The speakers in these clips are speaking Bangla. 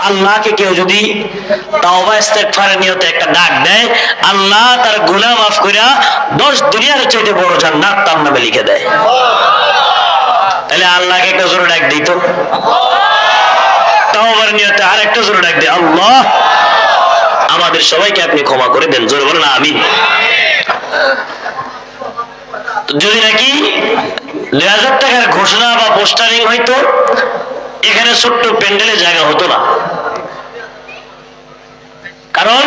আল্লাহকে কেউ যদি তাওবা ইস্তেগফারের নিয়তে একটা ডাক দেয়, আল্লাহ তার গুনাহ মাফ কইরা 10 দুনিয়ার চাইতে বড় জান্নাত তার নামে লিখে দেয়। তাহলে আল্লাহকে একটা জোরে ডাক দিত, তাওবার নিয়তে আরেকটা জোরে ডাক দেয়, আল্লাহ আমাদের সবাইকে আপনি ক্ষমা করে দেন। জোরে বলেন আমিন। যদি নাকি 2000 টাকার ঘোষণা বা পোস্টারিং হইতো, এখানে ছোট্ট প্যান্ডেলে জায়গা হতো না। কারণ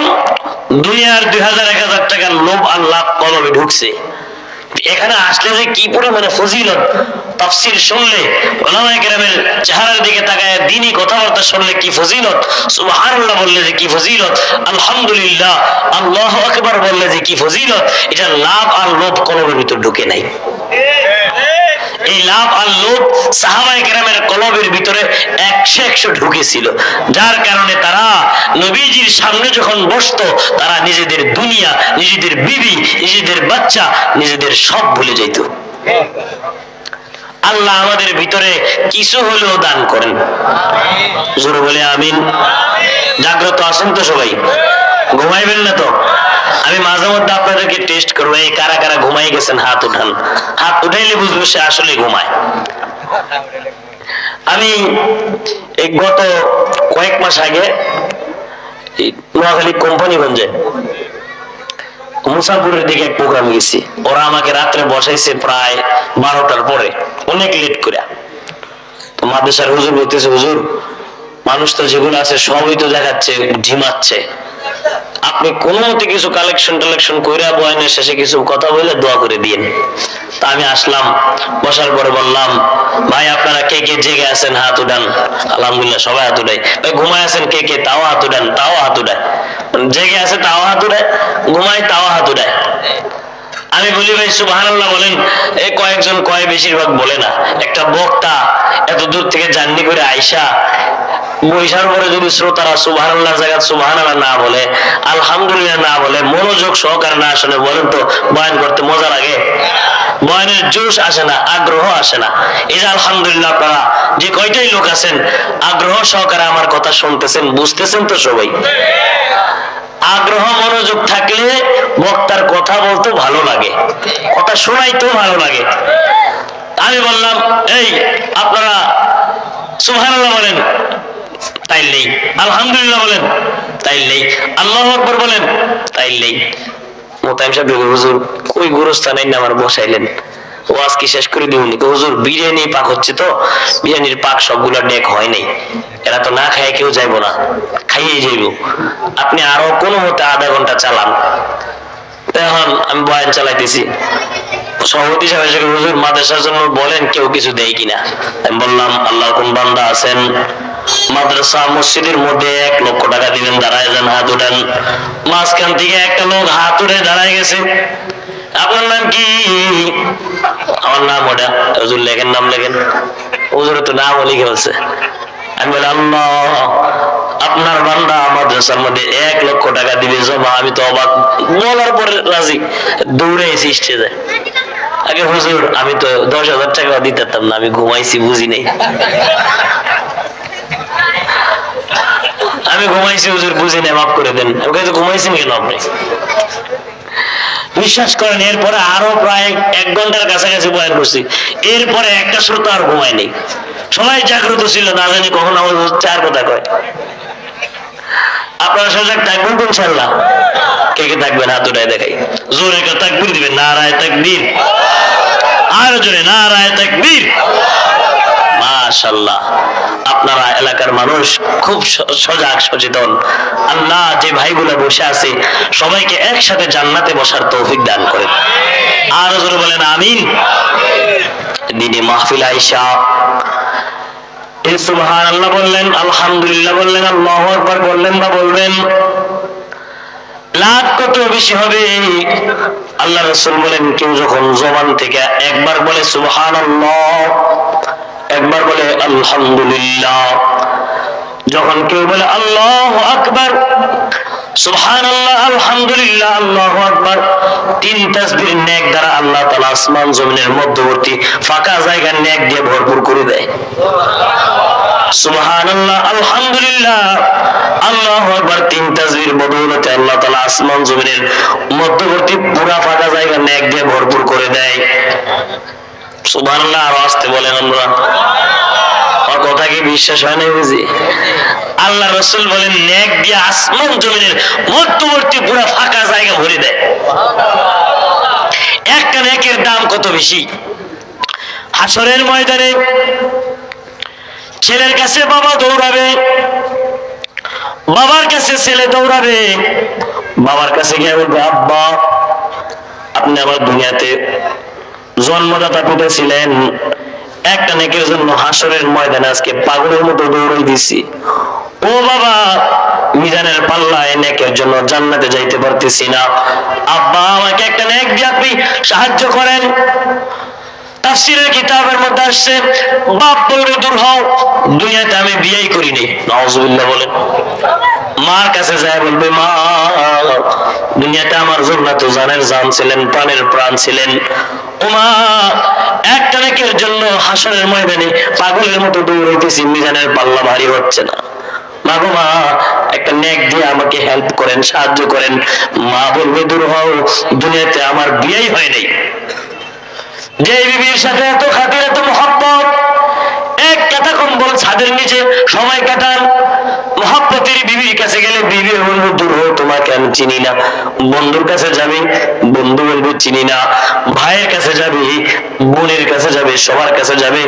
দুনিয়ার 2000-1000 টাকার লোভ আল্লাহ কলবে ঢুকছে। এখানে আসলে যে কি পরিমাণে ফজিলত, তাফসীর শুনলে, উলামায়ে কেরামের চেহারার দিকে তাকায় দ্বীনি কথাবার্তা শুনলে কি ফজিলত, সুবহানাল্লাহ বললে যে কি ফজিলত, আলহামদুলিল্লাহ, আল্লাহু আকবার বললে যে কি ফজিলত, এটা লাভ আর লোভ কলবের ভিতর ঢুকে নাই। এই লাভ আর লোভ সাহাবায়ে কেরামের কলবের ভিতরে 100 ঢুকেছিল, যার কারণে তারা নবীজির সামনে যখন বসতো, তারা নিজেদের দুনিয়া, নিজেদের বিবি, নিজেদের বাচ্চা, নিজেদের সব ভুলে যেত। আল্লাহ আমাদের ভিতরে কিছু হলেও দান করেন। জোরে বলে আমিন। জাগ্রত আছেন তো সবাই? ঘুমাইবেন না তো? আমি মাঝে মধ্যে আপনাদেরকে টেস্ট করবো, এই কারা কারা ঘুমাই গেছেন হাত উঠান। হাত উঠাইলে বুঝবো সে আসলে ঘুমায়। আমি এই গত কয়েক মাস আগে নোয়াখালী কোম্পানিগঞ্জে মুসাফুরের দিকে এক প্রোগ্রাম গেছি। ওরা আমাকে রাত্রে বসাইছে প্রায় 12টার পরে, অনেক লেট করে। তো মাদ্রাসার হুজুর বলতেছে, হুজুর মানুষ তো যেগুলো আছে সবই তো দেখাচ্ছে ঝিমাচ্ছে, আপনি কোনো মতে কিছু কালেকশন কইরা বয়ানের শেষে কিছু কথা বলে দোয়া করে দিয়েন। তা আমি আসলাম, বসার পরে বললাম, ভাই আপনারা কে কে জেগে আছেন হাত উঠান। আলহামদুলিল্লাহ সবাই হাত উঠায়। ভাই ঘুমায় আছেন কে কে, তাও হাত উঠান। তাও হাত উঠায়। জেগে আছে তাও হাত উঠায়, ঘুমায় তাও হাত উঠায়। আমি বলি, ভাই সুবহানাল্লাহ বলেন। এই কয়েকজন কয়, বেশিরভাগ বলে না। একটা বক্তা এত দূর থেকে জার্নি করে আইসা বৈশার পরে যদি শ্রোতারা সুবহানাল্লাহ জায়গা সুবহানাল্লাহ না বলে, আলহামদুলিল্লাহ না বলে, মনোযোগ সহকারে না শুনে, বলেন তো বয়ান করতে মজা লাগে? বয়ানের জোশ আসে না, আগ্রহ আসে না। এই যে আলহামদুলিল্লাহ আপনারা যে কয়টাই লোক আছেন আগ্রহ সহকারে আমার কথা শুনতেছেন, বুঝতেছেন তো সবাই? আগ্রহ মনোযোগ থাকলে বক্তার কথা বলতে ভালো লাগে, কথা শোনাইতেও ভালো লাগে। আমি বললাম, এই আপনারা সুবহানাল্লাহ বলেন, তাই নেই। আলহামদুলিল্লাহ বলেন, তাই নেই। আল্লাহু আকবার বলেন, তাই নেই। মোতায়েম সাহেব, হুজুর কই গোরস্থানে আমার বসাইলেন, ওয়াজ কি শেষ করে দিউনি? হুজুর বিরিয়ানি পাক হচ্ছে তো, বিরিয়ানির পাক সবগুলা ডেক হয় নাই, এরা তো না খায় কেউ যাইব না, খাইয়েই যাইব, আপনি আরো কোনো মতে আধা ঘন্টা চালান। এখন আমি বয়ান চালাইতেছি, সভাপতি সাহেব, হুজুর মাদ্রাসার জন্য বলেন কেউ কিছু দেয় কিনা। আমি বললাম, আল্লাহর কোন বান্দা আছেন মাদ্রাসা মসজিদের মধ্যে 1 লক্ষ টাকা দিবেন, দাঁড়ায় যান, হাত উঠান। মাঝখান থেকে একটা লোক হাত উঠে দাঁড়ায় গেছে। আপনার নাম কি? আমার নাম ওটা। হুজুর লেখেন, নাম লেখেন। হুজুর তো নামও লিখে বলছে। আমি বলি, আল্লাহ আপনার বান্দা মাদ্রাসার মধ্যে 1 লক্ষ টাকা দিবে জমা। আমি তো অবাক, বলার পরে রাজি, দৌড়ে এসে স্টেজে। আগে হুজুর আমি তো 10,000 টাকা দিতে পারতাম না, আমি ঘুমাইছি, বুঝি নাই। আমি ঘুমাইছি হুজুর, বুঝি নাই, মাফ করে দেন। আমি কাছে ঘুমাইছেন কেন আপনি? বিশ্বাস করেন, এরপরে আরো প্রায় 1 ঘন্টার কাছাকাছি বয়ান করছি, এরপরে একটা শ্রোতা আর ঘুমায় নেই। সবাই জাগ্রত ছিল, না জানি কখন আমার 4 কথা কয়। আপনারা সজাগ থাকবেন তো ইনশাআল্লাহ? কে কে থাকবেন হাত উঠায় দেখাই। জোরে একটা তাকবীর দিবেন, নারায়ে তাকবীর। আর জোরে নারায়ে তাকবীর। মাশাআল্লাহ, আপনারা এলাকার মানুষ খুব সজাগ সচেতন। আল্লাহ যে ভাইগুলো বসে আছে সবাইকে একসাথে জান্নাতে বসার তৌফিক দান করেন। আর জোরে বলেন আমিন। দিনে মাহফিল আয়েশা সুবহানাল্লাহ বললেন, আলহামদুলিল্লাহ বললেন, আল্লাহু আকবার বললেন বা বলবেন, লাভ কত বেশি হবে। আল্লাহ রাসূল বলেন, কেউ যখন জবান থেকে একবার বলে সুবহানাল্লাহ, একবার বলে আলহামদুলিল্লাহ, যখন কেউ বলে আল্লাহু আকবার, সুবহানাল্লাহ, আলহামদুলিল্লাহ, আল্লাহু আকবার, 3 তাসবিহ নেক দ্বারা আল্লাহ তাআলা আসমান জমিনের মধ্যবর্তী ফাঁকা জায়গা নেক দিয়ে ভরপুর করে দেয়। সুবহানাল্লাহ, আলহামদুলিল্লাহ, আল্লাহু আকবার। 3 তাসবির বদৌলতে আল্লাহ তাআলা আসমান জমিনের মধ্যবর্তী পুরা ফাঁকা জায়গা নেক দিয়ে ভরপুর করে দেয়। সুবহানাল্লাহ, আর আসতে বলেন আমরা। আর কথা কি বিশ্বাস হয় না বুঝি? আল্লাহ রাসূল বলেন নেক দিয়ে আসমান জমিনের মধ্যবর্তী পুরা ফাঁকা জায়গা ভরে দেয়। একটা নেকের দাম কত বেশি! হাসরের ময়দানে ছেলের কাছে বাবা দৌড়াবে, বাবার কাছে ছেলে দৌড়াবে, বাবার কাছে গিয়ে বলবে আব্বা আপনি আমার দুনিয়াতে জন্মদাতা পিতা ছিলেন, একটা নেকের জন্য হাসরের ময়দানে আজকে পাগলের মতো দৌড়াই দিছি। ও বাবা, মিজানের পাল্লায় নেকের জন্য জান্নাতে যাইতে পারতেছি না, আব্বা আমাকে একটা নেক দিয়ে আপনি সাহায্য করেন। তাফসীরের কিতাবের মধ্যে আসছে বাপ বলবে দূর হও, দুনিয়াতে আমি বিয়েই করিনি। নাউজুবিল্লাহ বলেন। মার কাছে যায় বলবে মা দুনিয়াতে আমার জন্য তো জানের জান ছিলেন, প্রাণের প্রাণ ছিলেন, ও মা একটা নেকের জন্য হাসরের ময়দানে পাগলের মতো দৌড়াইতেছি, মিজানের পাল্লা ভারী হচ্ছে না, মা গো মা একটা নেক দিয়ে আমাকে হেল্প করেন, সাহায্য করেন। মা বলবে দূর হও, দুনিয়াতে আমার বিয়েই হয় নাই। যে বিবির সাথে এত খাতির এত মহব্বত, এক কাঁথা কম্বল ছাদের নিচে সময় কাটান, মহব্বতের বিবির কাছে গেলে বিবি বলবে দূর হও তোমাকে আমি চিনি না। বন্ধুর কাছে যাবি, বন্ধু বলবে চিনি না। ভাইয়ের কাছে যাবি, বোনের কাছে যাবে, সবার কাছে যাবে,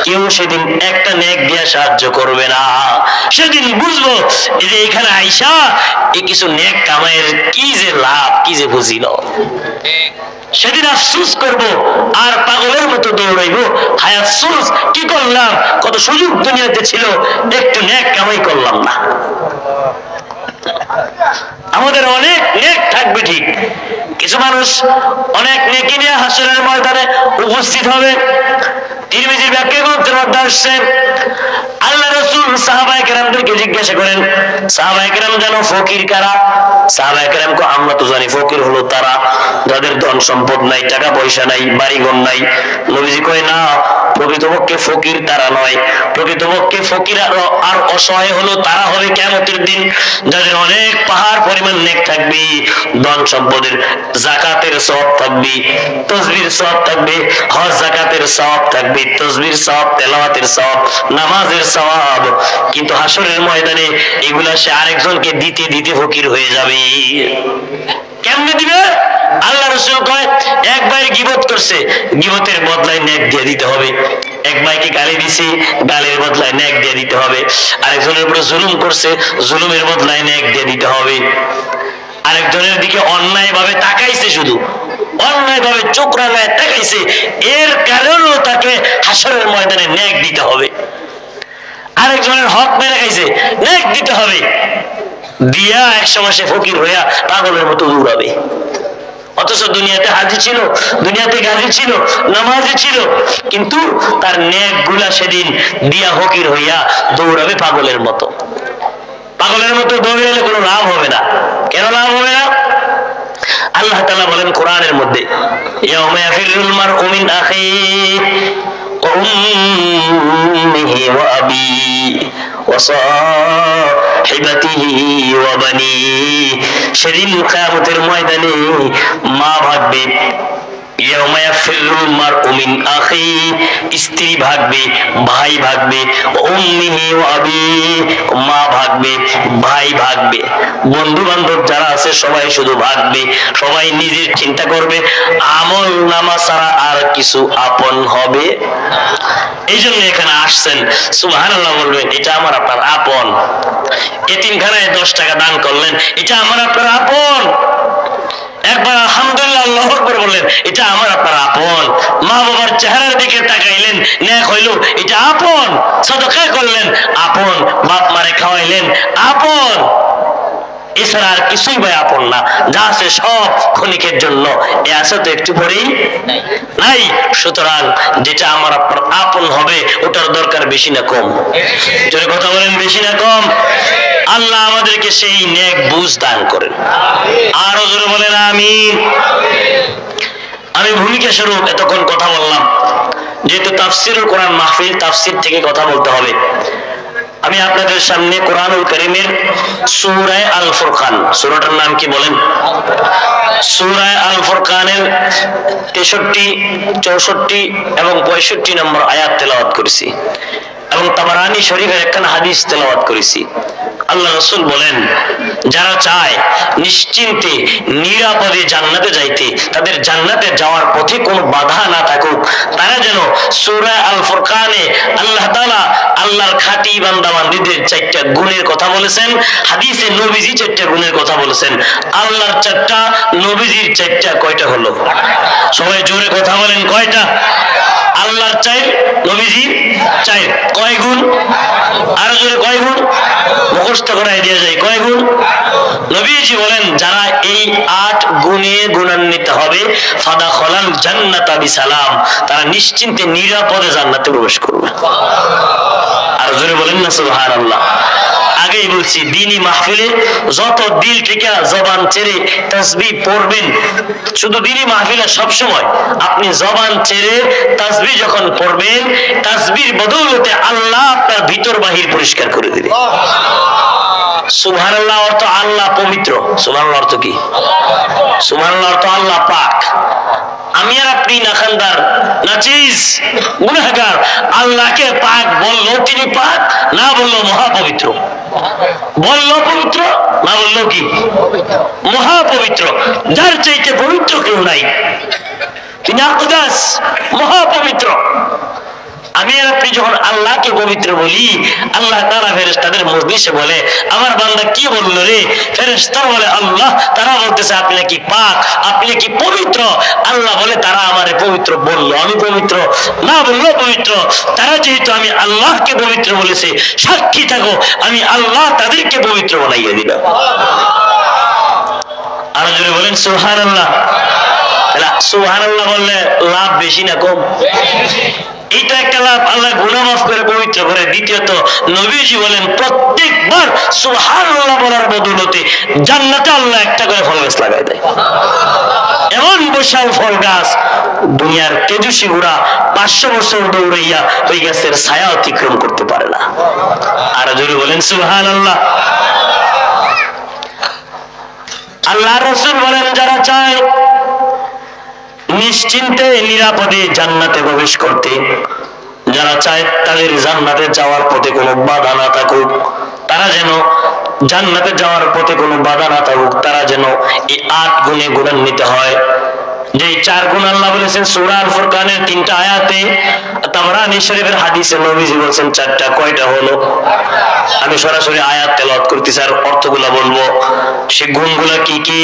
কেউ সেদিন একটা নেক দিয়ে সাহায্য করবে না। সেদিন বুঝবো এই যে এখানে আইসা এই কিছু নেক কামাইয়ের কি যে লাভ, কি যে বুঝিল। সেদিন আফসোস করব আর পাগলের মতো দৌড়াইব, হায় আফসোস কি করলাম, কত সুযোগ দুনিয়াতে ছিল, একটু নেক কামাই করলাম না। আমাদের অনেক নেক থাকবে ঠিক, কিছু মানুষ অনেক নেকি নিয়ে হাসরের ময়দানে উপস্থিত হবে। তিরমিজির ব্যাখ্যা গ্রন্থের মধ্যে আসছে আল্লাহ রাসূল সাহাবায়ে কেরামদেরকে জিজ্ঞাসা করেন সাহাবায়ে কেরাম জানো ফকির কারা? সাহাবায়ে কেরাম কো আমরা তো জানি ফকির হলো তারা যাদের ধন সম্পদ নাই, টাকা পয়সা নাই, বাড়িঘর নাই। নবীজি কয় না, প্রকৃতপক্ষে ফকির তারা নয়, প্রকৃতপক্ষে ফকির আর অসহায় হলো তারা হবে কিয়ামতের দিন যাদের অনেক পাহাড় পরিমাণ নেক থাকবে, ধন সম্পদের যাকাতের সওয়াব থাকবে, তাসবির সওয়াব থাকবে, হজ যাকাতের সওয়াব থাকবে, তাসবির সওয়াব, তেলাওয়াতের সওয়াব, নামাজের সওয়াব, কিন্তু হাসরের ময়দানে এগুলা সে আরেকজনকে দিতে দিতে ফকির হয়ে যাবে। কেমনে দিবে? আল্লাহ রাসূল কয় এক ভাই গীবত করছে, গীবতের বদলায় নেক দিয়ে দিতে হবে। এক ভাইকে গালি দিছে, গালির বদলায় নেক দিয়ে দিতে হবে। আরেকজনের উপরে জুলুম করছে, জুলুমের বদলায় নেক দিয়ে দিতে হবে। আরেকজনের দিকে অন্যায় ভাবে তাকাইছে, শুধু অন্যায় ভাবে চোখ রাঙায় তাকাইছে, এর কারণেও তাকে হাসরের ময়দানে নেক দিতে হবে। আরেকজনের হক মেরে খাইছে, নেক দিতে হবে। দিয়া একসময় সে ফকির হইয়া পাগলের মতো দৌড়াবে। অথচ দুনিয়াতে হাজি ছিল, দুনিয়াতে গাজী ছিল, নামাজি ছিল, কিন্তু তার নেক গুলা সেদিন দিয়া ফকির হইয়া দৌড়াবে পাগলের মতো। পাগলের মতো দৌড়ালে কোনো লাভ হবে না। কেন লাভ হবে না? আল্লাহ তাআলা বলেন কোরআনের মধ্যে ইয়াউমা ইয়াফিরুল মারউ মিন আখিহি ওয়া উম্মিহি ওয়া আবিহি ওয়া সাহিবাতিহি ওয়া বানিহি। সেদিন কিয়ামতের ময়দানে মা ভাগবে, ইয়াউমা ইয়াফিরুল মারউ মিন আখিহি, স্ত্রী ভাগবে, ভাই ভাগবে, উম্মিহি ওয়া আবিহি, মা ভাগবে, ভাই ভাগবে, বন্ধু বান্ধব যারা আছে সবাই শুধু ভাগবে। সবাই নিজের চিন্তা করবে, আমল নামা ছাড়া আর কিছু আপন হবে। এই জন্য এখানে আসছেন, সুবহানাল্লাহ বলবেন, এটা আমার আপনার আপন। এতিমখানায় 10 টাকা দান করলেন, এটা আমার আপনার আপন। একবার আলহামদুলিল্লাহ আল্লাহু আকবার বললেন, এটা আমার আপনার আপন। মা বাবার চেহারার দিকে তাকাইলেন, নেক হইল, এটা আপন। সাদকা করলেন, আপন। বাপ মারে খাওয়াইলেন, আপন। এছাড়া আর কিছুই ভাই আপন না, যা আছে সব ক্ষণিকের জন্য। এ আছে তো একটু পরেই নাই। সুতরাং যেটা আমার আপনার আপন হবে ওটার দরকার বেশি না কম? জোরে কথা বলেন, বেশি না কম? আল্লাহ আমাদেরকে সেই নেক বুঝ দান করেন, আরো জোরে বলেন আমিন। আমি ভূমিকা স্বরূপ এতক্ষণ কথা বললাম, যেহেতু তাফসীরুল কোরআন মাহফিল, তাফসীর থেকে কথা বলতে হবে। আমি আপনাদের সামনে কোরআনুল কারীমের সূরা আল ফুরকান, সূরাটার নাম কি বলেন? সূরা আল ফুরকানের 63, 64 এবং 65 নম্বর আয়াত তেলাওয়াত করেছি এবং তাবারানী শরীফের একখানা হাদিস তেলাওয়াত করেছি। আল্লাহ রাসূল বলেন, যারা চায় নিশ্চিন্তে নিরাপদে জান্নাতে যাইতে, তাদের জান্নাতে যাওয়ার পথে কোনো বাধা না থাকুক, তারা যেন সূরা আল ফুরকানে আল্লাহ তাআলা আল্লাহর খাঁটি বান্দা বান্দীদের 4টা গুণের কথা বলেছেন, হাদিসে নবীজি 4টা গুণের কথা বলেছেন। আল্লাহর 4টা, নবীজির 4টা, কয়টা হলো? সবাই জোরে কথা বলেন, কয়টা? আল্লাহর 4, নবীজির 4, কয় গুণ? আরো জোরে, কয় গুণ? মুখস্থ করাই দিয়ে যায়, কয় গুণ? নবীজি বলেন, যারা এই 8 গুণে গুণান্বিত হবে, ফাদাখালাল জান্নাতা বিসালাম, তারা নিশ্চিন্তে নিরাপদে জান্নাতে প্রবেশ করবে। আর জোরে বলেন না সুবহানাল্লাহ। আগেই বলছি, দ্বীনি মাহফিলে যত দিল থেকে জবান ছেড়ে তাসবিহ পড়বেন, শুধু দ্বীনি মাহফিলে সবসময় আপনি জবান ছেড়ে তাসবিহ যখন পড়বেন, তাসবিহর বদৌলতে আল্লাহ আপনার ভিতর বাহির পরিষ্কার করে দিবে। সুবহানাল্লাহ অর্থ আল্লাহ পবিত্র। সুবহানাল্লাহ অর্থ কি? সুবহানাল্লাহ অর্থ আল্লাহ পাক। আমি আর আপনি নাখানদার, নাচিজ, গুনাহগার, আল্লাহকে পাক বললো তিনি পাক, না বললো মহাপবিত্র। বললো পবিত্র, না বললো কি? মহাপবিত্র। যার চাইতে পবিত্র কেউ নাই, তিনি আকদাস, মহাপবিত্র। আমি আর আপনি যখন আল্লাহকে পবিত্র বলি, আল্লাহ তাআলা ফেরেশতাদের মজলিসে বলে, আমার বান্দা কি বললো রে? ফেরেশতারা বলে আল্লাহ, তারা বলতেছে আপনি কি পাক, আপনি কি পবিত্র। আল্লাহ বলে, তারা আমারে পবিত্র বললো, আমি পবিত্র, না বললো পবিত্র। তারা যেহেতু আমি আল্লাহকে পবিত্র বলেছে, সাক্ষী থাকো আমি আল্লাহ তাদেরকে পবিত্র বানাইয়া দিলাম। আর যদি বলেন সুবহানাল্লাহ, সুবহানাল্লাহ বললে লাভ বেশি না কম? এইটা একটা লাভ, আল্লাহ গুনাহ মাফ করে পবিত্র করে। দ্বিতীয়ত নবীজি বলেন, প্রত্যেকবার সুবহানাল্লাহ বলার বদৌলতে জান্নাতে আল্লাহ একটা করে ফল গাছ লাগাই দেয়। এমন বিশাল ফল গাছ, দুনিয়ার তেজস্বী ঘোড়া 500 বছর দৌড়াইয়া ওই গাছের ছায়া অতিক্রম করতে পারে না। আর জোরে বলেন সুবহানাল্লাহ। আল্লাহ রাসূল বলেন, যারা চায় নিশ্চিন্তে নিরাপদে জান্নাতে প্রবেশ করতে, যারা চায় তাদের জান্নাতে যাওয়ার পথে কোনো বাধা না থাকুক, তারা যেন জান্নাতে যাওয়ার পথে কোনো বাধা না থাকুক, তারা যেন এই 8 গুণে গুণান্বিত হয়। যে 4 গুণ আল্লাহ বলেছেন সূরা আল ফুরকানের 3টা আয়াতে, তাবারানী শরীফের হাদিসে নবীজি বলেছেন 4টা। কয়টা হলো? আমি সরাসরি আয়াত তেলাওয়াত করতেছি আর অর্থগুলো বলবো। সে গুণগুলো কি কি?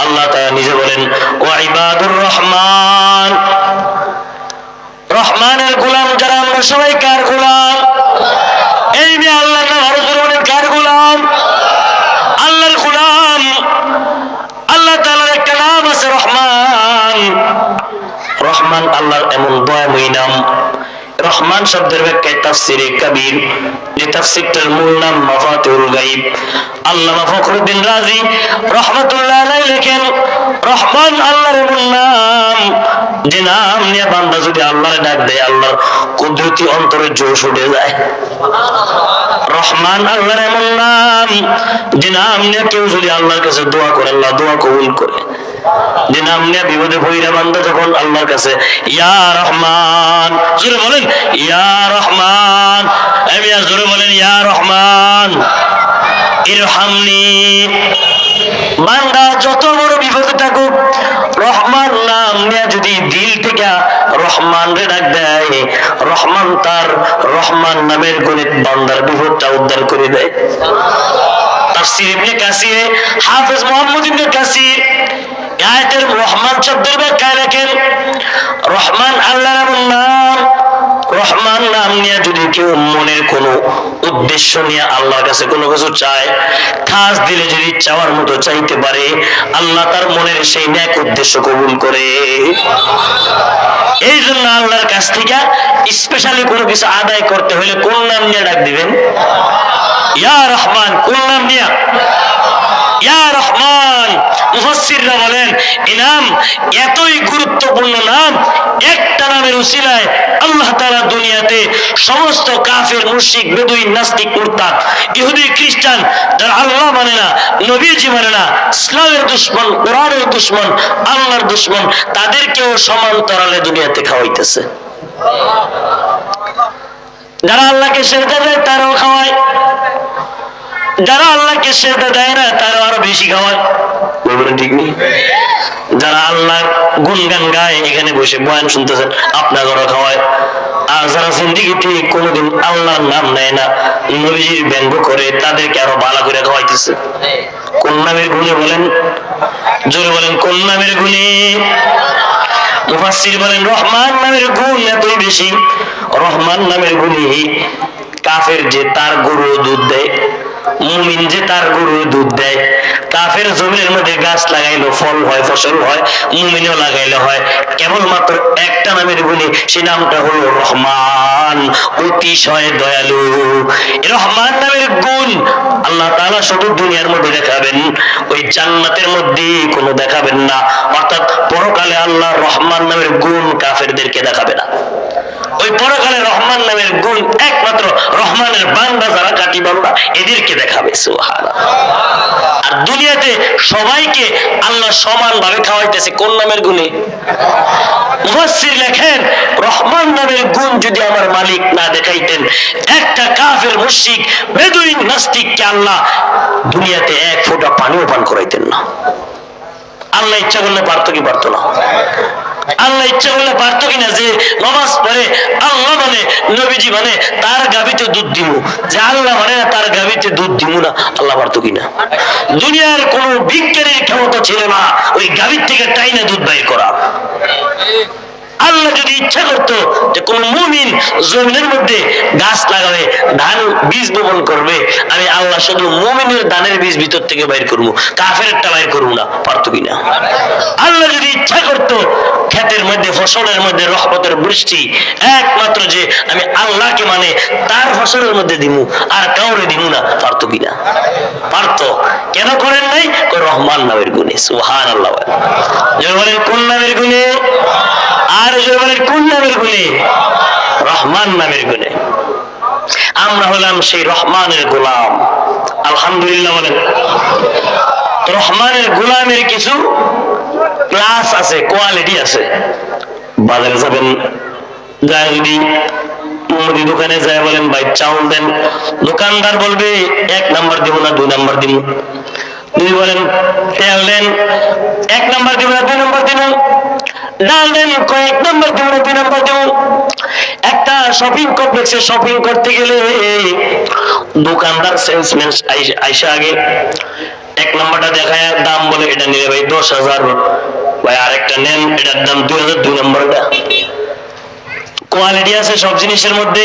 আল্লাহ তাআলা নিজে বলেন, ওয়া ইবাদুর রহমান, রহমানের গোলাম যারা, আমরা সবাই কার গোলাম? এই যে আল্লাহর নাম আরো জোরে বলেন, কার গোলাম? আল্লাহর গোলাম। আল্লাহ তাআলার একটা নাম আছে রহমান। রহমান আল্লাহর এমন দয়াময় নাম। রহমান শব্দের ব্যাখ্যায় তাফসিরে কবির, যে তাফসিরটার মূল নাম মাফাতিহুল গায়ব, আল্লামা ফখরুদ্দিন রাজি রাহমাতুল্লাহ আলাইহি লেখেন, রহমান আল্লাহর এমন নাম যে নাম নিয়ে বান্দা যদি আল্লাহরে ডাক দেয়, আল্লাহর কুদরতি অন্তরে জোশ উঠে যায়। রহমান আল্লাহর এমন নাম যে নাম নিয়ে কেউ যদি আল্লাহর কাছে দোয়া করে, আল্লাহ দোয়া কবুল করে। যে নাম নিয়ে বিপদে পড়িয়া বান্দা যখন আল্লাহর কাছে ইয়া রহমান, জোরে বলেন ইয়া রহমান, আমি আর জোরে বলেন ইয়া রহমান ইরহামনি। বান্দা যত বড় বিপদে থাকুক, রহমান নাম নিয়ে যদি দিল থেকে রহমান রে ডাক দেয়, রহমান তার রহমান নামের গুণে বান্দার বিপদটা উদ্ধার করে দেয়। তাফসীর ইবনে কাসির, হাফেজ মুহাম্মদ ইবনে কাসির আয়াতের রহমান শব্দের ব্যাখ্যায় লেখেন, রহমান আল্লাহর নাম। রহমান নাম নিয়ে যদি কেউ মনের কোনো উদ্দেশ্য নিয়ে আল্লাহর কাছে কোনো কিছু চায়, খাস দিলে যদি চাওয়ার মতো চাইতে পারে, আল্লাহ তার মনের সেই নেক উদ্দেশ্য কবুল করে। এই জন্য আল্লাহর কাছ থেকে স্পেশালি কোনো কিছু আদায় করতে হলে কোন নাম নিয়ে ডাক দিবেন? ইয়া রহমান। কোন নাম নিয়ে? ইয়া রহমান। মুফাসসিররা বলেন এই নাম এতই গুরুত্বপূর্ণ নাম, একটা নাম নামের উসিলায় আল্লাহ তাআলা দুনিয়াতে সমস্ত কাফের, মুশরিক, বেদুইন, নাস্তিক, মুরতাদ, ইহুদি, খ্রিস্টান যারা আল্লাহ মানে না, নবীজি মানে না, ইসলামের দুশমন, কোরআনের দুশমন, আল্লাহর দুশমন, তাদেরকেও সমান্তরালে দুনিয়াতে খাওয়াইতেছে। যারা আল্লাহকে সেজদা দেয় তারাও খাওয়ায়, যারা আল্লাহকে সেজদা দেয় না তারাও আরো বেশি খাওয়ায়। বলবেন ঠিক নেই? যারা আল্লাহর গুণগান গায় এখানে বসে বয়ান শুনতেছেন, আপনাদেরও খাওয়ায়। আর যারা জিন্দেগিতে কোনোদিন আল্লাহর নাম নেয় না, নবীজির ব্যঙ্গ করে, তাদেরকে আরো ভালো করে খাওয়াইতেছে। কোন নামের গুণে বলেন? জোরে বলেন, কোন নামের গুণে? মুফাসসির বলেন রহমান নামের গুণ এতই বেশি, রহমান নামের গুণে কাফের যে তার গরু দুধ দেয়, মুমিন যে তার গরু দুধ দেয়। কাফের জমিনের মধ্যে গাছ লাগাইলো ফল হয়, ফসল হয়, মুমিনও লাগাইলে হয়, কেবলমাত্র একটা নামের গুণে, সে নামটা হলো রহমান, অতিশয় দয়ালু। রহমান নামের গুণ আল্লাহ তাআলা শুধু দুনিয়ার মধ্যে দেখাবেন, ওই জান্নাতের মধ্যে কোনো দেখাবেন না। অর্থাৎ পরকালে আল্লাহ রহমান নামের গুণ কাফেরদেরকে দেখাবে না। ওই পরকালে রহমান নামের গুণ একমাত্র রহমানের বান্দা যারা কাটি বান্দা এদেরকে দেখাবে। সুবহানাল্লাহ। আর দুনিয়াতে সবাইকে আল্লাহ সমান ভাবে খাওয়াইতেছে কোন নামের গুণে? মুফাসসির লেখেন রহমান নামের গুণ যদি আমার মালিক না দেখাইতেন, একটা কাফের, মুশরিক, বেদুইন, নাস্তিককে আল্লাহ দুনিয়াতে এক ফোঁটা পানিও পান করাইতেন না। আল্লাহ ইচ্ছা করলে পারতো কি পারতো না? আল্লাহ ইচ্ছা করলে পারতো কিনা যে নামাজ পড়ে আল্লাহ মানে, নবীজি মানে, তার গাভীতে দুধ দিব, যে আল্লাহ মানে না তার গাভীতে দুধ দিব না? আল্লাহ পারতো কিনা? দুনিয়ার কোন বিজ্ঞানীর ক্ষমতা ছিল না ওই গাভীর থেকে টাইনা দুধ বাইর করা। আল্লাহ যদি ইচ্ছা করতো যে কোন মুমিন জমিনের মধ্যে গাছ লাগাবে, ধান বীজ বপন করবে, আমি আল্লাহ শুধু মুমিনের ধানের বীজ ভিতর থেকে বাইর করবো, কাফেরটা বাইর করবো না? পারতো কিনা? আল্লাহ যদি ইচ্ছা করতো ক্ষেতের মধ্যে, ফসলের মধ্যে রহমতের বৃষ্টি একমাত্র যে আমি আল্লাহকে মানে তার ফসলের মধ্যে দিমু, আর কাউরে দিমু না? পারতো কিনা? পারতো। কেন করেন নাই? রহমান নামের গুণে। সুবহানাল্লাহ। বলেন কোন নামের গুণে? আর বলেন কোন নামের গুণে? রহমান নামের গুণে। আমরা হলাম সেই রহমানের গোলাম। আলহামদুলিল্লাহ বলেন। রহমানের গোলামের কিছু ক্লাস আছে, কোয়ালিটি আছে। বাজারে যাবেন, যায় যদি মুদি দোকানে যায় বলেন ভাই চাউল দেন, দোকানদার বলবে 1 নাম্বার দিব না 2 নাম্বার দিব। যদি বলেন তেল দেন, 1 নাম্বার দিব না 2 নাম্বার দিব। ডাল দেন, কয়েক নাম্বার দিব না 2 নাম্বার দিব। একটা শপিং কমপ্লেক্সে শপিং করতে গেলে দোকানদার সেলসম্যান আইসা আগে 1 নাম্বারটা দেখায় দাম বলে এটা নিলে ভাই 10,000, ভাই আরেকটা নেন এটার দাম 2,000, 2 নাম্বারটা। কোয়ালিটি আছে সব জিনিসের মধ্যে।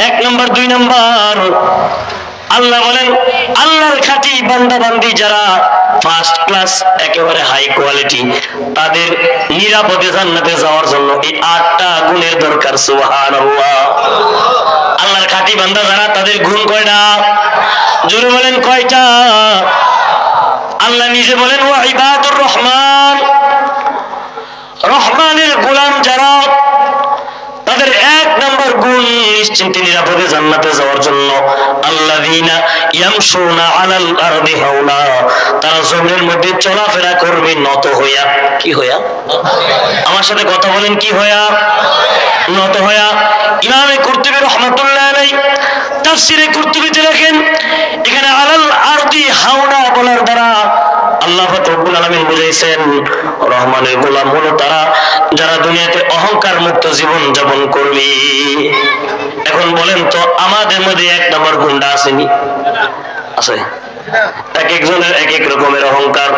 1 নাম্বার 2 নাম্বার। আল্লাহ বলেন আল্লাহর খাঁটি বান্দা বান্দি যারা ফার্স্ট ক্লাস, একেবারে হাই কোয়ালিটি, তাদের নিরাপদে জান্নাতে যাওয়ার জন্য এই 8টা গুণের দরকার। সুবহানাল্লাহ। আল্লাহর খাঁটি বান্দা যারা, তাদের গুণ কয়টা? জোরে বলেন কয়টা? আল্লাহ নিজে বলেন ওয়া ইবাদুর রহমান, রহমানের গোলাম যারা, তাদের 1 নাম্বার গুণ নিশ্চিন্তে নিরাপদে জান্নাতে যাওয়ার জন্য আল্লাযীনা ইয়ামশুনা আলাল আরদি হাওলা, তারা জমিনের মধ্যে চলাফেরা করবে নত হইয়া। কি হইয়া? আমার সাথে কথা বলেন, কি হইয়া? নত হইয়া। ইমামে কুরতুবী রাহমাতুল্লাহ আলাইহি তাফসীরে কুরতুবীতে লেখেন এখানে আলাল আরদি হাওলা বলার দ্বারা আল্লাহ পাক রব্বুল আলামিন বুঝাইছেন রহমানের গোলাম হলো তারা যারা দুনিয়াতে অহংকার মুক্ত জীবন যাপন করবে। এখন বলেন তো আমাদের মধ্যে 1 নাম্বার গুণটা আসেনি? আছে। এক একজনের এক এক রকমের অহংকার।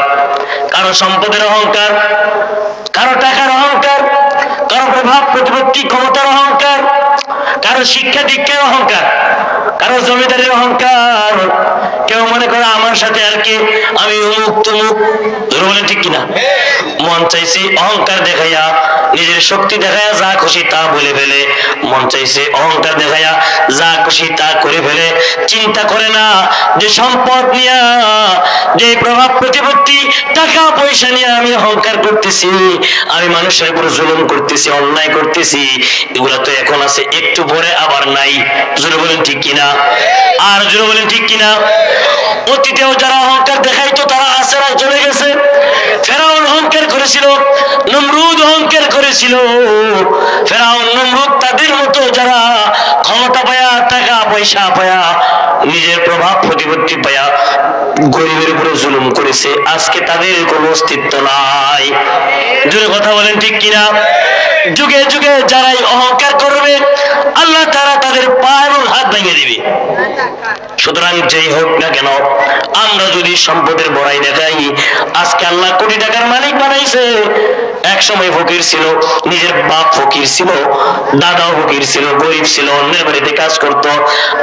কারো সম্পদের অহংকার, কারো টাকার অহংকার, কারো প্রভাব প্রতিপত্তি ক্ষমতার অহংকার, কারো শিক্ষা দীক্ষার অহংকার, কারো জমিদারির অহংকার, কেউ কেউ মনে করে আমার সাথে আর কে, আমি অমুক তমুক, বলেন ঠিক কিনা? মন চাইছে অহংকার দেখাইয়া, নিজের শক্তি দেখাইয়া যা খুশি তা বলে ফেলে, মন চাইছে অহংকার দেখাইয়া যা খুশি তা করে ফেলে। চিন্তা করে না যে সম্পদ নিয়া, যে প্রভাব প্রতিপত্তি, টাকা পয়সা নিয়ে আমি অহংকার করতেছি, আমি মানুষের উপর জুলুম করতেছি, অন্যায় করতেছি, এগুলা তো এখন আছে, একটু পরে আবার নাই। জোরে বলেন ঠিক কিনা? আর জোরে বলেন ঠিক কিনা? অতীতেও যারা অহংকার দেখাইতো তারা আছে না চলে গেছে। ফেরাউন অহংকার করেছিল, নমরুদ অহংকার করেছিল। ফেরাউন নমরুদ তাদের মতো যারা ক্ষমতা পায়া, টাকা পয়সা পায়া, নিজের প্রভাব প্রতিপত্তি পায়া গরিবের উপরে জুলুম করেছে, আজকে তাদের কোনো অস্তিত্ব নাই। জোরে কথা বলেন ঠিক কিনা? যুগে যুগে যারাই অহংকার করবে আল্লাহ তাআলা তাদের পা এবং হাত ভেঙে দিবে। সুতরাং যেই হোক না কেন, আমরা যদি সম্পদের বড়াই দেখাই, আজকে আল্লাহ কোটি টাকার মালিক বানাইছে। এক সময় ফকির ছিল, নিজের বাপ ফকির ছিল, দাদাও ফকির ছিল, গরিব ছিল, অন্যের বাড়িতে কাজ করত।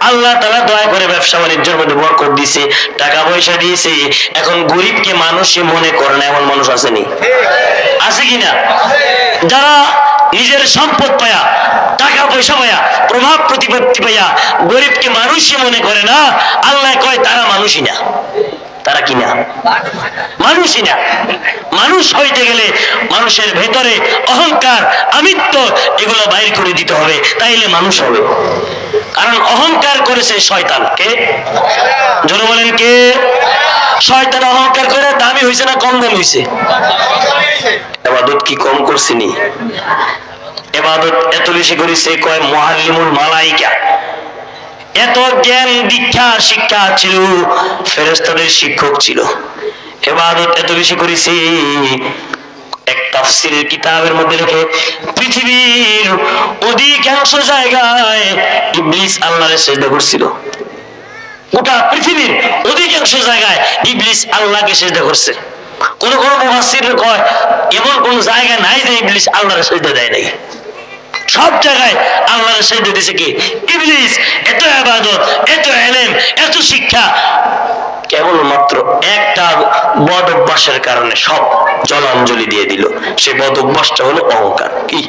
আল্লাহ তাআলা দয়া করে ব্যবসা বাণিজ্যের মধ্যে বরকত দিয়েছে, টাকা পয়সা দিয়েছে। এখন গরিবকে মানুষই মনে করে না, এমন মানুষ আসেনি? আছে কিনা? যারা নিজের সম্পদ পায়া, টাকা পয়সা পায়া, প্রভাব প্রতিপত্তি পায়া গরিবকে মানুষই মনে করে না, আল্লাহ কয় তারা মানুষই না। তারা কি না? মানুষই না। মানুষ হইতে গেলে মানুষের ভেতরে অহংকার, আমিত্ব, এগুলো বাইর করে দিতে হবে, তাইলে মানুষ হবে। কারণ অহংকার করেছে শয়তান। কে? জোরে বলেন কে? শয়তান অহংকার করে দামি হয়েছে না কম দামি হয়েছে? ইবাদত কি কম করছিনি? ইবাদত এত বেশি করেছে, কয় মুআল্লিমুল মালাইকা। এত জ্ঞান দীক্ষা শিক্ষা ছিল, ফেরেশতাদের শিক্ষক ছিল। ইবাদত এত বেশি করেছে, এক তাফসীরের কিতাবের মধ্যে লেখে পৃথিবীর অধিকাংশ জায়গায় ইবলিস আল্লাহর সিজদা করছিল। গোটা পৃথিবীর অধিকাংশ জায়গায় ইবলিস আল্লাহকে সিজদা করছে। কোন কোন মুফাসসির কয় এমন কোন জায়গা নাই যে ইবলিস আল্লাহর সিজদা দেয় নাই। সব জায়গায় আল্লাহর সিজদা দিয়েছে কি? ইবলিস। এত ইবাদত, এত ইলম, এত শিক্ষা, কেবলমাত্র একটা বদ অভ্যাসের কারণে সব জলাঞ্জলি দিয়ে দিল। সে বদ অভ্যাসটা হলো অহংকার। কি?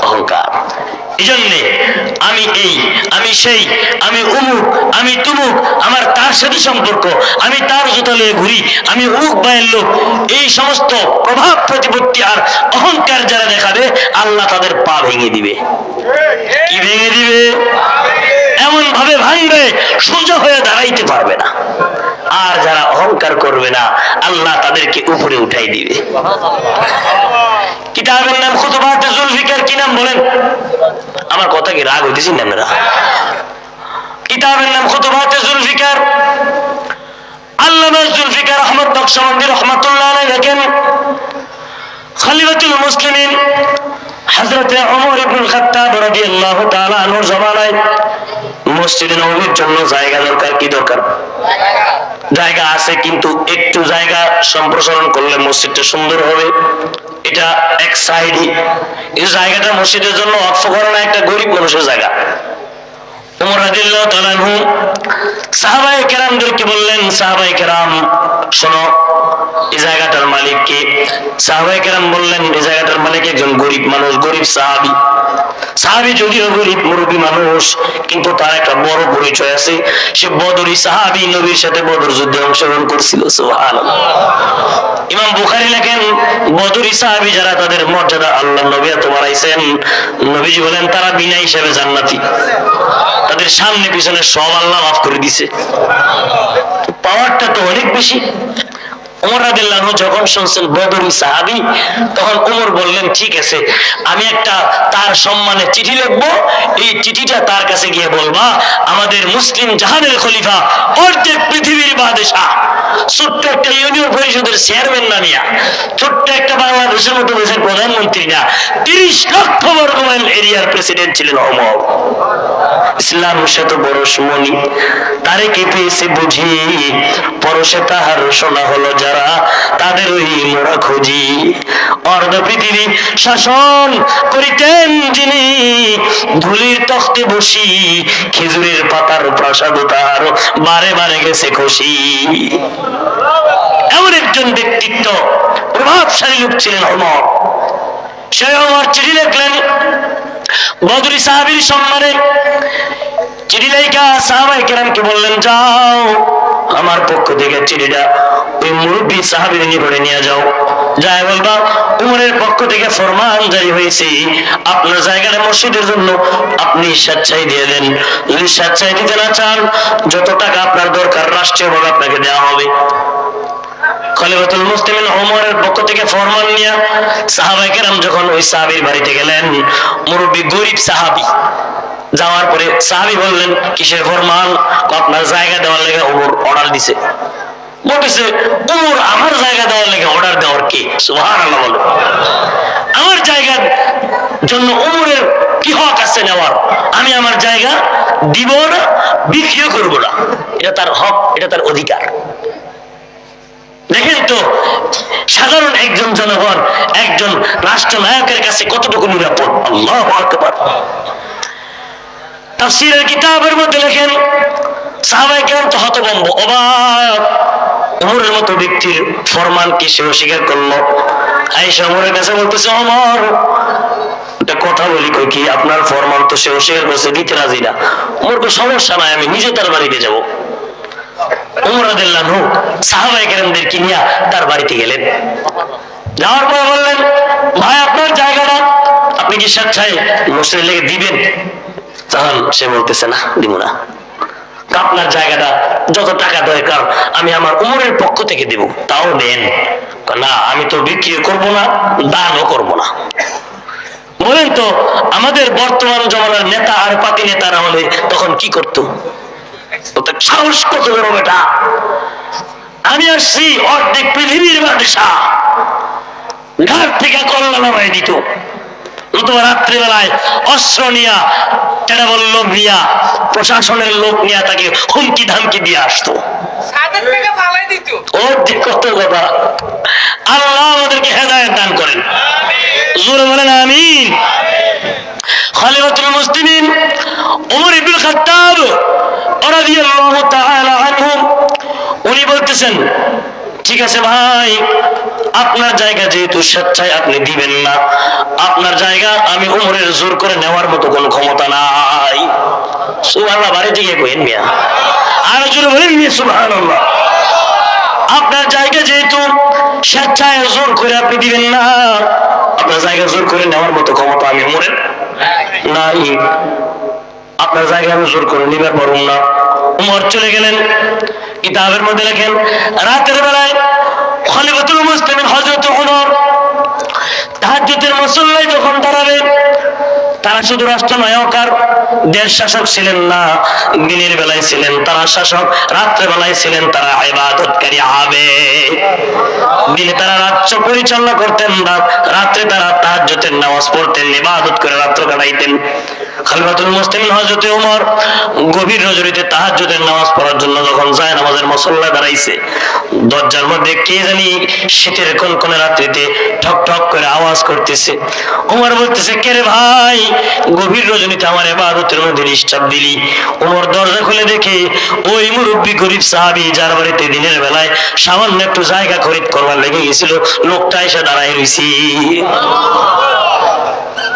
অহংকার। এই জন্যে আমি এই, আমি সেই, আমি উমুক, আমি তুমুক, আমার তার সাথে সম্পর্ক, আমি তার জুতা লয়ে ঘুরি, আমি উমুক ভাইয়ের লোক, এই সমস্ত প্রভাব প্রতিপত্তি আর অহংকার যারা দেখাবে আল্লাহ তাদের পা ভেঙে দিবে। কি ভেঙে দিবে? এমন ভাবে ভাঙবে সোজা হয়ে দাঁড়াইতে পারবে না। আর যারা অহংকার করবে না আল্লাহ তাদেরকে উপরে উঠাই দিবে। কিতাবের নাম খুতুবাতে জুলফিকার। কি নাম বলেন? আমার কথা কি রাগ হইতেছি না আপনারা? কিতাবের নাম খুতুবাতে জুলফিকার। আল্লামা জুলফিকার আহমদ নকশবন্দি রহমাতুল্লাহ আলাইহি লেখেন, খলিফাতুল মুসলিমিন হযরত ওমর ইবনুল খাত্তাব রাদিয়াল্লাহু তাআলা আনহুর জামানায় মসজিদে নববীর জন্য জায়গা দরকার। কি দরকার? জায়গা আছে, কিন্তু একটু জায়গা সম্প্রসারণ করলে মসজিদটা সুন্দর হবে। এটা এক সাইডই। এই জায়গাটা মসজিদের জন্য ওয়াকফ করা না, একটা গরিব মানুষের জায়গা। ওমর রাদিয়াল্লাহু তাআলা আনহু সাহাবায়ে কেরামদেরকে বললেন, সাহাবায়ে কেরাম শোনো, এই জায়গাটার মালিক কে? সাহাবায়ে কেরাম বললেন, এই জায়গাটার মালিক একজন গরিব মানুষ, গরিব সাহাবী। সাহাবী যদিও গরিব মুরব্বী মানুষ, কিন্তু তার একটা বড় পরিচয় আছে, সে বদরি সাহাবী, নবীর সাথে বদর যুদ্ধে অংশগ্রহণ করেছিল। সুবহানাল্লাহ। ইমাম বুখারী লেখেন, বদরি সাহাবী যারা, তাদের মর্যাদা আল্লাহর নবী এত বাড়াইছেন, নবীজি বলেন তারা বিনা হিসাবে জান্নাতি। তাদের সামনে পিছনে সব আল্লাহ মাফ করে দিছে। পাওয়ারটা তো অনেক বেশি। ওমর রাদিয়াল্লাহু আনহু যখন শুনছেন বদরি সাহাবী, তখন ওমর বললেন, ঠিক আছে, আমি একটা তার সম্মানে চিঠি লিখবো, এই চিঠিটা তার কাছে গিয়ে বলবা আমাদের মুসলিম জাহানের খলিফা, অর্ধেক পৃথিবীর বাদশাহ, ছোট্ট একটা ইউনিয়ন পরিষদের চেয়ারম্যান না নিয়া, ছোট্ট একটা বাংলাদেশের মতো দেশের প্রধানমন্ত্রী না, 30 লক্ষ বর্গ মাইল এরিয়ার প্রেসিডেন্ট ছিলেন ওমর। ইসলাম শত বরস মনি, তারে কে পেয়েছে বুঝি, পরশে তাহার শোনা হলো যা, যারা, তাদেরই মোরা খুঁজি। অর্ধ পৃথিবী শাসন করিতেন যিনি, ধুলির তখ্তে বসি, খেজুরের পাতার প্রাসাদ তার বারে বারে গেছে খুশি। এমন একজন ব্যক্তিত্ব, প্রভাবশালী লোক ছিলেন ওমর। সে ওমর চিঠি লিখলেন বদরি সাহাবীর সম্মানে। চিঠি লেখা সাহাবায়ে কেরামকে বললেন, যাও আমার পক্ষ থেকে চিঠিটা ওই মুরব্বী সাহাবীর নিকটে নিয়ে যাও। যাই বলবা উমরের পক্ষ থেকে ফরমান জারি হয়েছে, আপনার জায়গাটা মসজিদের জন্য আপনি স্বেচ্ছায় দিয়ে দেন। যদি স্বেচ্ছায় দিতে না চান, যত টাকা আপনার দরকার রাষ্ট্রীয়ভাবে আপনাকে দেওয়া হবে। খলিফাতুল মুসলিমিন ওমরের পক্ষ থেকে ফরমান নিয়ে সাহাবায়ে কেরাম যখন ওই সাহাবীর বাড়িতে গেলেন, মুরব্বী গরিব সাহাবী। যাওয়ার পরে সাহাবী বললেন, কিসের ফরমান? আপনার জায়গা দেওয়ার লেগে ওমর অর্ডার দিছে। বলতেছে, ওমর আমার জায়গা দেওয়ার লেগে অর্ডার দেওয়ার কি? সুবহানাল্লাহ বলো। আমার জায়গার জন্য ওমরের কি হক আছে নেওয়ার? আমি আমার জায়গা দিব না, বিক্রিও করব না। এটা তার হক, এটা তার অধিকার। দেখেন তো সাধারণ একজন জনগণ একজন রাষ্ট্রনায়কের কাছে কতটুকু নিরাপদ। আল্লাহু আকবার। তাফসীরের কিতাবের মধ্যে লেখেন, সাহাবায়ে কেরাম তো হতভম্ব, অবাক। ওমরের মতো ব্যক্তির ফরমান কি সে অস্বীকার করলো? আয়েশা ওমরের কাছে বলতেছে, ওমর একটা কথা বলি, কই কি আপনার ফরমান তো সে অস্বীকার করছে, দিতে রাজি না। ওমর কো সমস্যা নাই, আমি নিজে তার বাড়িতে যাব। ওমর রাদিয়াল্লাহু আনহু সাহাবায়ে কেরামদেরকে নিয়ে তার বাড়িতে গেলেন। যাওয়ার পর বললেন, ভাই আপনার জায়গাটা আপনি কি স্বেচ্ছায় মসজিদের লেগে দিবেন? তখন সে বলতেছে, না দিব না। আপনার জায়গাটা যত টাকা দরকার আমি আমার উমরের পক্ষ থেকে দিব, তাও দেন। না আমি তো বিক্রি করব না, দানও করব না। বলেন তো আমাদের বর্তমান জমানার নেতা আর পাতি নেতারা হলে তখন কি করতো? সাহস কত বড় বেটা, আমি আসছি অর্ধেক পৃথিবীর বাদশাহ, ঘাট থেকে কল্লা নামাই দিত। নতুবা রাত্রিবেলায় অস্ত্র নিয়া, টেরা বলল নিয়া, প্রশাসনের লোক নিয়া তাকে হুমকি ধামকি দিয়ে আসতো। কত কথা। আল্লাহ আমাদেরকে হেদায়েত দান করেন, জোরে বলেন আমিন। খলিফাতুল মুসলিমিন ওমর ইবনে খাত্তাব রাদিয়াল্লাহু তাআলা আনহু উনি বলতেছেন, ঠিক আছে ভাই, আপনার জায়গা যেহেতু স্বেচ্ছায় আপনি দিবেন না, আপনার জায়গা আমি উমরের জোর করে নেওয়ার মতো কোনো ক্ষমতা নাই। সুবহানাল্লাহ, বাড়ি থেকে কইেন মিয়া, আর জোরে বলেন মিয়া সুবহানাল্লাহ। আপনার জায়গা যেহেতু স্বেচ্ছায় জোর করে আপনি দিবেন না, আপনার জায়গা জোর করে নেওয়ার মতো ক্ষমতা আমি উমরের নাই। আপনার জায়গা আমি জোর করে নিবার পারব না। উমর চলে গেলেন। কিতাবের মধ্যে লেখেন, রাতের বেলায় খলিফাতুল মুসলিমিন হযরত ওমর তাহাজ্জুদের মুসল্লায় যখন দাঁড়াবে, তারা শুধু রাষ্ট্রনায়ক আর দেশ শাসক ছিলেন না, দিনের বেলায় ছিলেন তারা শাসক, রাত্রে বেলায় ছিলেন তারা ইবাদতকারী আবেদ। দিনে তারা রাজ্য পরিচালনা করতেন, রাত্রে তারা তাহাজ্জুদের নামাজ পড়তেন, ইবাদত করে রাত্র কাটাইতেন। খলিফাতুল মুসলিমিন হযরত ওমর গভীর রজনীতে তাহাজ্জুদের নামাজ পড়ার জন্য যখন যায় নামাজের মুসল্লায় দাঁড়াইছে, দরজার মধ্যে কে জানি শীতের কনকনে রাত্রিতে ঠক ঠক করে আওয়াজ করতেছে। ওমর বলতেছে, কে রে ভাই, গভীর রজনীতে আমার ইবাদতের মধ্যে ডিস্টার্ব দিলি। ওমর দরজা খুলে দেখে ওই মুরব্বী গরিব সাহাবী, যার বাড়িতে দিনের বেলায় সামান্য একটু জায়গা খরিদ করবার লেগে গেছিল, লোকটা এসে দাঁড়ায় রইছি।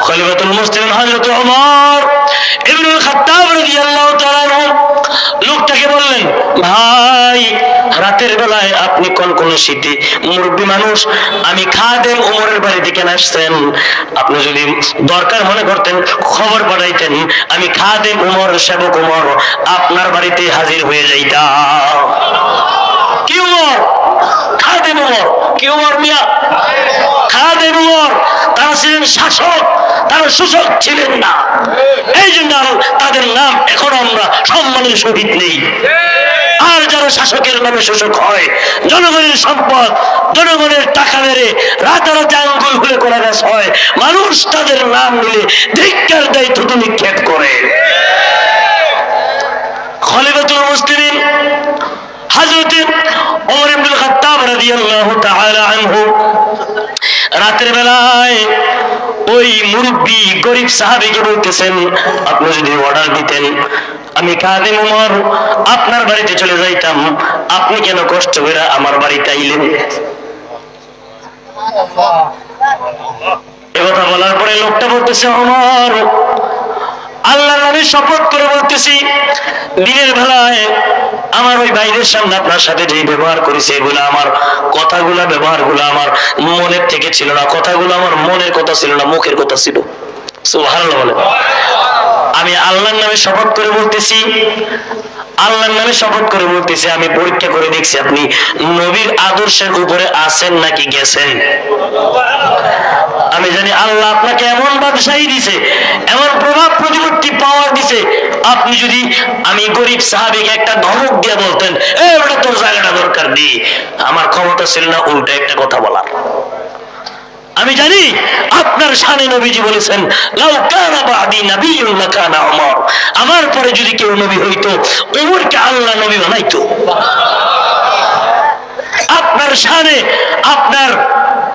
খলিফাতুল মুসলিমিন হযরত ওমর ইবনুল খাত্তাব রাদিয়াল্লাহু তাআলা আনহু লোকটাকে বললেন, ভাই রাতের বেলায় আপনি কোন শীতে মুরব্বী মানুষ, আমি খাদেম ওমরের বাড়িতে কেন আসছেন? আপনি যদি দরকার মনে করতেন খবর পাঠাইতেন, আমি খাদেম ওমর, সেবক ওমর আপনার বাড়িতে হাজির হয়ে যাইতাম। কি ওমর? খাদেম ওমর। কি ওমর মিয়া? খাদেম ওমর। তারা ছিলেন শাসক, তারা শোষক ছিলেন না। এই জন্য তাদের নাম এখন আমরা সম্মানের সহিত নেই। আর যারা শাসকের নামে শোষক হয়, জনগণের সম্পদ, জনগণের টাকা মেরে রাতারাতি আঙ্গুল খুলে করে গাছ হয়, মানুষ তাদের নাম নিলে ধিক্কার দেয়, থুতু নিক্ষেপ করে। খলিফাতুল মুসলিমিন হযরত ওমর ইবনে খাত্তাব রাদিয়াল্লাহু তাআলা আনহু রাতের বেলায় ওই মুরব্বী গরিব সাহাবীকে বলতেছেন, আপনি যদি অর্ডার দিতেন আমি খাদেম ওমর আপনার বাড়িতে চলে যাইতাম, আপনি কেন কষ্ট করে আমার বাড়িতে আইলেন? কথা বলার পরে লোকটা বলতেছে, ওমর আল্লাহর নামে শপথ করে বলতেছি, দিনের বেলায় আমার ওই ভাইদের সামনে আপনার সাথে যে ব্যবহার করেছে এগুলো আমার কথাগুলো ব্যবহারগুলো আমার মনের থেকে ছিল না, কথাগুলো আমার মনের কথা ছিল না, মুখের কথা ছিল। সুবহানাল্লাহ বলেন। আমি আল্লাহর নামে শপথ করে বলতেছি, আল্লাহর নামে শপথ করে বলতেছি, আমি পরীক্ষা করে দেখছি আপনি নবীর আদর্শের উপরে আছেন নাকি গেছেন। আমি জানি আল্লাহ আপনাকে এমন বাদশাহী দিছে, এমন প্রভাব প্রতিপত্তি পাওয়ার দিছে, আপনি যদি আমি গরিব সাহাবীকে একটা ধমক দিয়ে বলতেন ওটা তোর জায়গাটা দরকার নেই, আমার ক্ষমতা ছিল না উল্টা একটা কথা বলার। আমি জানি আপনার শানে নবীজি বলেছেন, লাউ কানা বাদি নাবিয়্যুন লাকানা ওমর, আমার পরে যদি কেউ নবী হইতো ওমরকে আল্লাহ নবী বানাইতো। আপনার শানে আপনার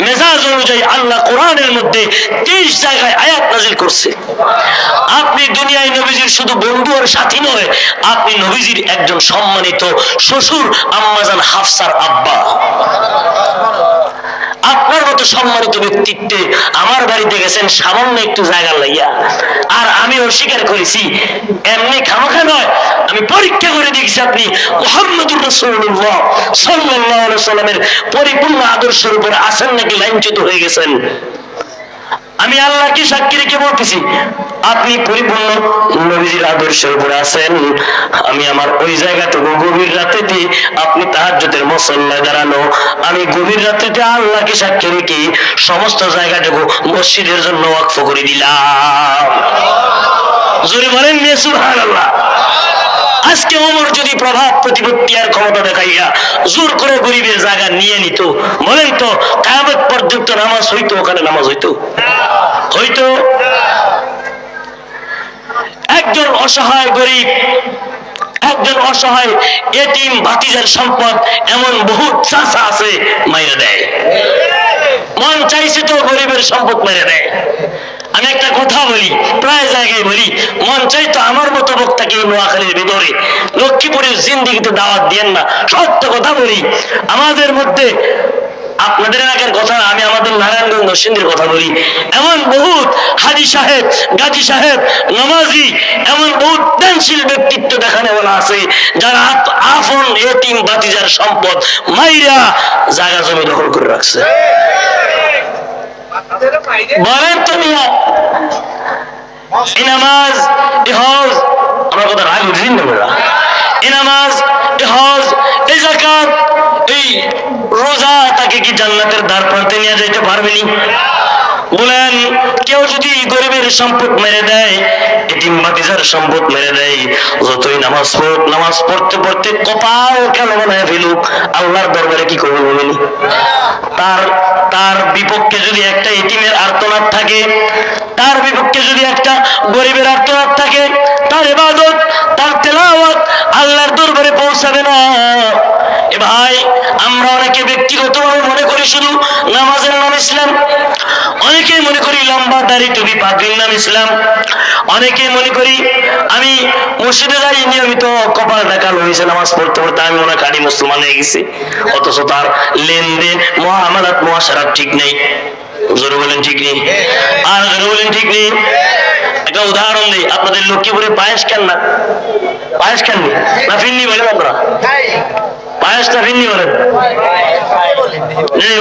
মেজাজ অনুযায়ী আল্লাহ কোরআনের মধ্যে 30 জায়গায় আয়াত নাযিল করছে। আপনি দুনিয়ায় নবীজির শুধু বন্ধু আর সাথী নয়, আপনি নবীজির একজন সম্মানিত শ্বশুর, আম্মাজান হাফসার আব্বা। আপনার মতো সম্মানিত ব্যক্তিত্বে আমার বাড়িতে গেছেন সামান্য একটু জায়গা লাইয়া, আর আমি অস্বীকার করেছি এমনি খামোখা নয়, আমি পরীক্ষা করে দেখছি আপনি মুহাম্মদুর রাসূলুল্লাহ সাল্লাল্লাহু আলাইহি সাল্লামের পরিপূর্ণ আদর্শের উপর আছেন নাকি লাইনচ্যুত হয়ে গেছেন। আমি আল্লাহকে সাক্ষী রেখে বলতেছি আপনি পরিপূর্ণ নবীজির আদর্শের উপরে আছেন। আমি আমার ওই জায়গাটুকু গভীর রাতেতে আপনি তাহাজ্জুদের মুসল্লায় দাঁড়ানো, আমি গভীর রাত্রিতে আল্লাহকে সাক্ষী রেখে সমস্ত জায়গাটুকু মসজিদের জন্য ওয়াকফ করে দিলাম। জোরে বলেন সুবহানাল্লাহ। আজকে ওমর যদি প্রভাব প্রতিপত্তি আর ক্ষমতা দেখাইয়া জোর করে গরিবের জায়গা নিয়ে নিত, বলেন তো কিয়ামত পর্যন্ত নামাজ হইতো? ওখানে নামাজ হইতো? হইতো? একজন অসহায় গরিব, একজন অসহায় এতিম ভাতিজার সম্পদ এমন বহুত চাচা আছে মাইরা দেয়, মন চাইছে তো গরিবের সম্পদ মেরে দেয়। আমি একটা কথা বলি, প্রায় জায়গায় বলি, মন চাইতো আমার মতো বক্তাকে নোয়াখালীর ভিতরে লক্ষ্মীপুরের জিন্দিগিতে দাওয়াত দিয়েন না। সত্য কথা বলি, আমাদের মধ্যে আপনাদের এলাকার কথা, আমি আমাদের নারায়ণগঞ্জ নরসিংদীর কথা বলি, এমন বহুত হাজী সাহেব, গাজী সাহেব, নামাজি, এমন বহুত দানশীল ব্যক্তিত্ব দেখানে বলা আছে যারা আপন এতিম ভাতিজার সম্পদ মাইরা জায়গা জমি দখল করে রাখছে। বলেন তো মিয়া, এই নামাজ, এই হজ, আমার কথা রাগ বুঝলেন না মেয়েরা, এই নামাজ, এই হজ, এই যাকাত, এই রোজা তাকে কি জান্নাতের দ্বার প্রান্তে নিয়ে যাইতে পারবেনি? বলেন কেউ যদি গরিবের সম্পদ মেরে দেয়, এতিম ভাতিজার সম্পদ মেরে দেয়, যতই নামাজ পড়তে পড়তে কপাল কালো বানায় ফেলুক, আল্লাহর দরবারে কি করবে বলেনি? তার বিপক্ষে যদি একটা এতিমের আর্তনাদ থাকে, তার বিপক্ষে যদি একটা গরিবের আর্তনাদ থাকে, তার ইবাদত, তার তেলাওয়াত আল্লাহর দরবারে পৌঁছাবে না। এ ভাই, আমরা অনেকে ব্যক্তিগতভাবে মনে করি শুধু নামাজের নাম ইসলাম, অনেকেই মনে করি লম্বা দাড়ি টুপি পাগড়ির নাম ইসলাম, অনেকেই মনে করি আমি মসজিদে যাই নিয়মিত কপালটা কালো হয়েছে নামাজ পড়তে পড়তে আমি মনে কাটি মুসলমান হয়ে গেছি, অথচ তার লেনদেন মুআমালাত মুআশারাত ঠিক নেই। জোরে বলেন ঠিক নেই? আর জোরে বলেন ঠিক নেই? একটা উদাহরণ দিই, আপনাদের লক্ষ্মীপুরে পায়েস খান না? পায়েস খাননি না ফিরনি বলেন আপনারা? পায়েস না ফিরনি বলেন?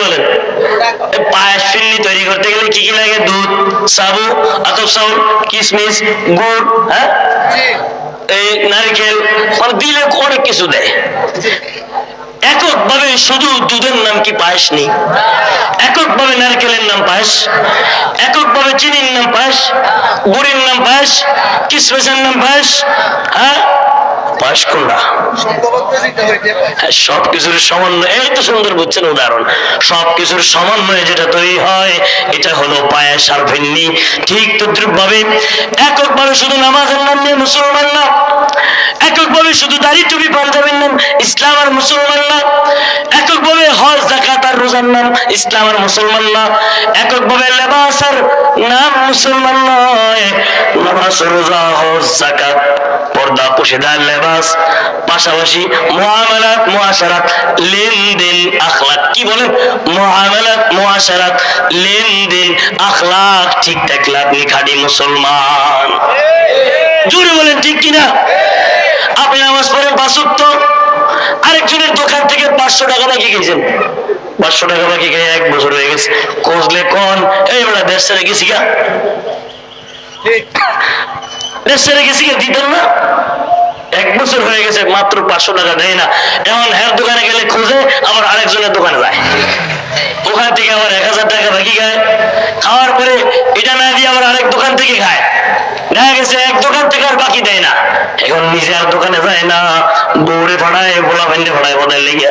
বলেন পায়েস ফিরনি তৈরি করতে গেলে কি কি লাগে? দুধ, সাবু, আতপ চাউল, কিশমিশ, গুড়, হ্যাঁ, এই নারকেল, মানে দিলে অনেক কিছু দেয়। এককভাবে শুধু দুধের নাম কি পায়েস নেই? এককভাবে নারকেলের নাম পায়েস, এককভাবে চিনির নাম পায়েস, গুড়ের নাম পায়েস, কিশমিশের নাম পায়েস, হ্যাঁ, পায়েস কোনটা? সবকিছুর সমন্বয়, এই তো সুন্দর বুঝছেন উদাহরণ, সবকিছুর সমন্বয়ে যেটা তৈরি হয় এটা হলো পায়েস আর ভিন্নি। ঠিক তদ্রুপ ভাবে এককভাবে শুধু নামাজের নাম নিয়ে মুসলমান না, এককভাবে শুধু দাড়ি টুপি পাঞ্জাবির নাম ইসলাম আর মুসলমান না, এককভাবে হজ যাকাত আর রোজার নাম ইসলাম আর মুসলমান না, এককভাবে লেবাস আর নাম মুসলমান নয়। নামাজ রোজা হজ যাকাত পর্দা পোশিদা লেবাস, পাশাপাশি মুআমালাত মুআশারাত লেনদেন আখলাক, কি বলেন মুআমালাত মুআশারাত লেনদেন আখলাক ঠিক থাকলে আপনি খাঁটি মুসলমান। জোরে বলেন ঠিক কিনা? আপনি নামাজ পড়েন 5 ওয়াক্ত, আরেকজনের দোকান থেকে 500 টাকা বাকি গেছেন, 500 টাকা বাকি গিয়ে 1 বছর হয়ে গেছে, কোজলে কোন এই বড় দেশ ছেড়ে গেছি গা, দেশ ছেড়ে গেছি গা, দিতেন না? 1 বছর হয়ে গেছে, মাত্র 500 টাকা দেয় না। এখন হ্যার দোকানে গেলে খোঁজে, আবার আরেকজনের দোকানে যায়, ওখান থেকে আবার 1000 টাকা বাকি খায়, খাওয়ার পরে এটা না দিয়ে আবার আরেক দোকান থেকে খায়, দেখা গেছে 1 দোকান থেকে আর বাকি দেয় না। এখন নিজে আর দোকানে যায় না, বউরে ভাড়ায় বোলা ভান্ডে ভাড়ায় বদায় লেগে।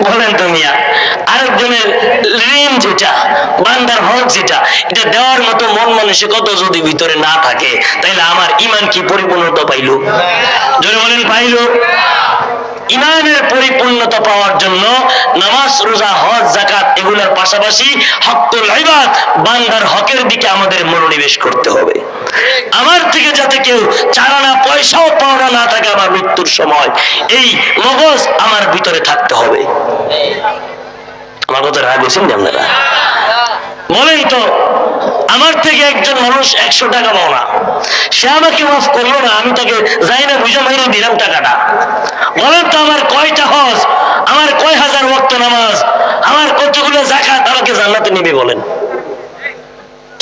বলেন তো মিয়া, আরেকজনের ঋণ যেটা, বান্দার হক যেটা, এটা দেওয়ার মতো মন মানসিকতা যদি ভিতরে না থাকে, তাহলে আমার ঈমান কি পরিপূর্ণতা পাইল? যদি বলেন পাইল। ঈমানের পরিপূর্ণতা পাওয়ার জন্য নামাজ রোজা হজ যাকাত এগুলোর পাশাপাশি হকুল ইবাদ বান্দার হকের দিকে আমাদের মনোনিবেশ করতে হবে। আমার থেকে যাতে কেউ চারানা পয়সাও পাওনা না থাকে আমার মৃত্যুর সময়, এই মগজ আমার ভিতরে থাকতে হবে। আমার কথা রাগ হয়েছেন আপনারা? বলেন তো, আমার থেকে একজন মানুষ 100 টাকা পাওনা, সে আমাকে মাফ করলো না, আমি তাকে যাই না বুঝে মাইরে দিলাম টাকাটা। বলেন তো, আমার কয়টা হজ, আমার কয় হাজার ওয়াক্ত নামাজ, আমার কতগুলো যাকাত আমাকে জান্নাতে নিবে? বলেন,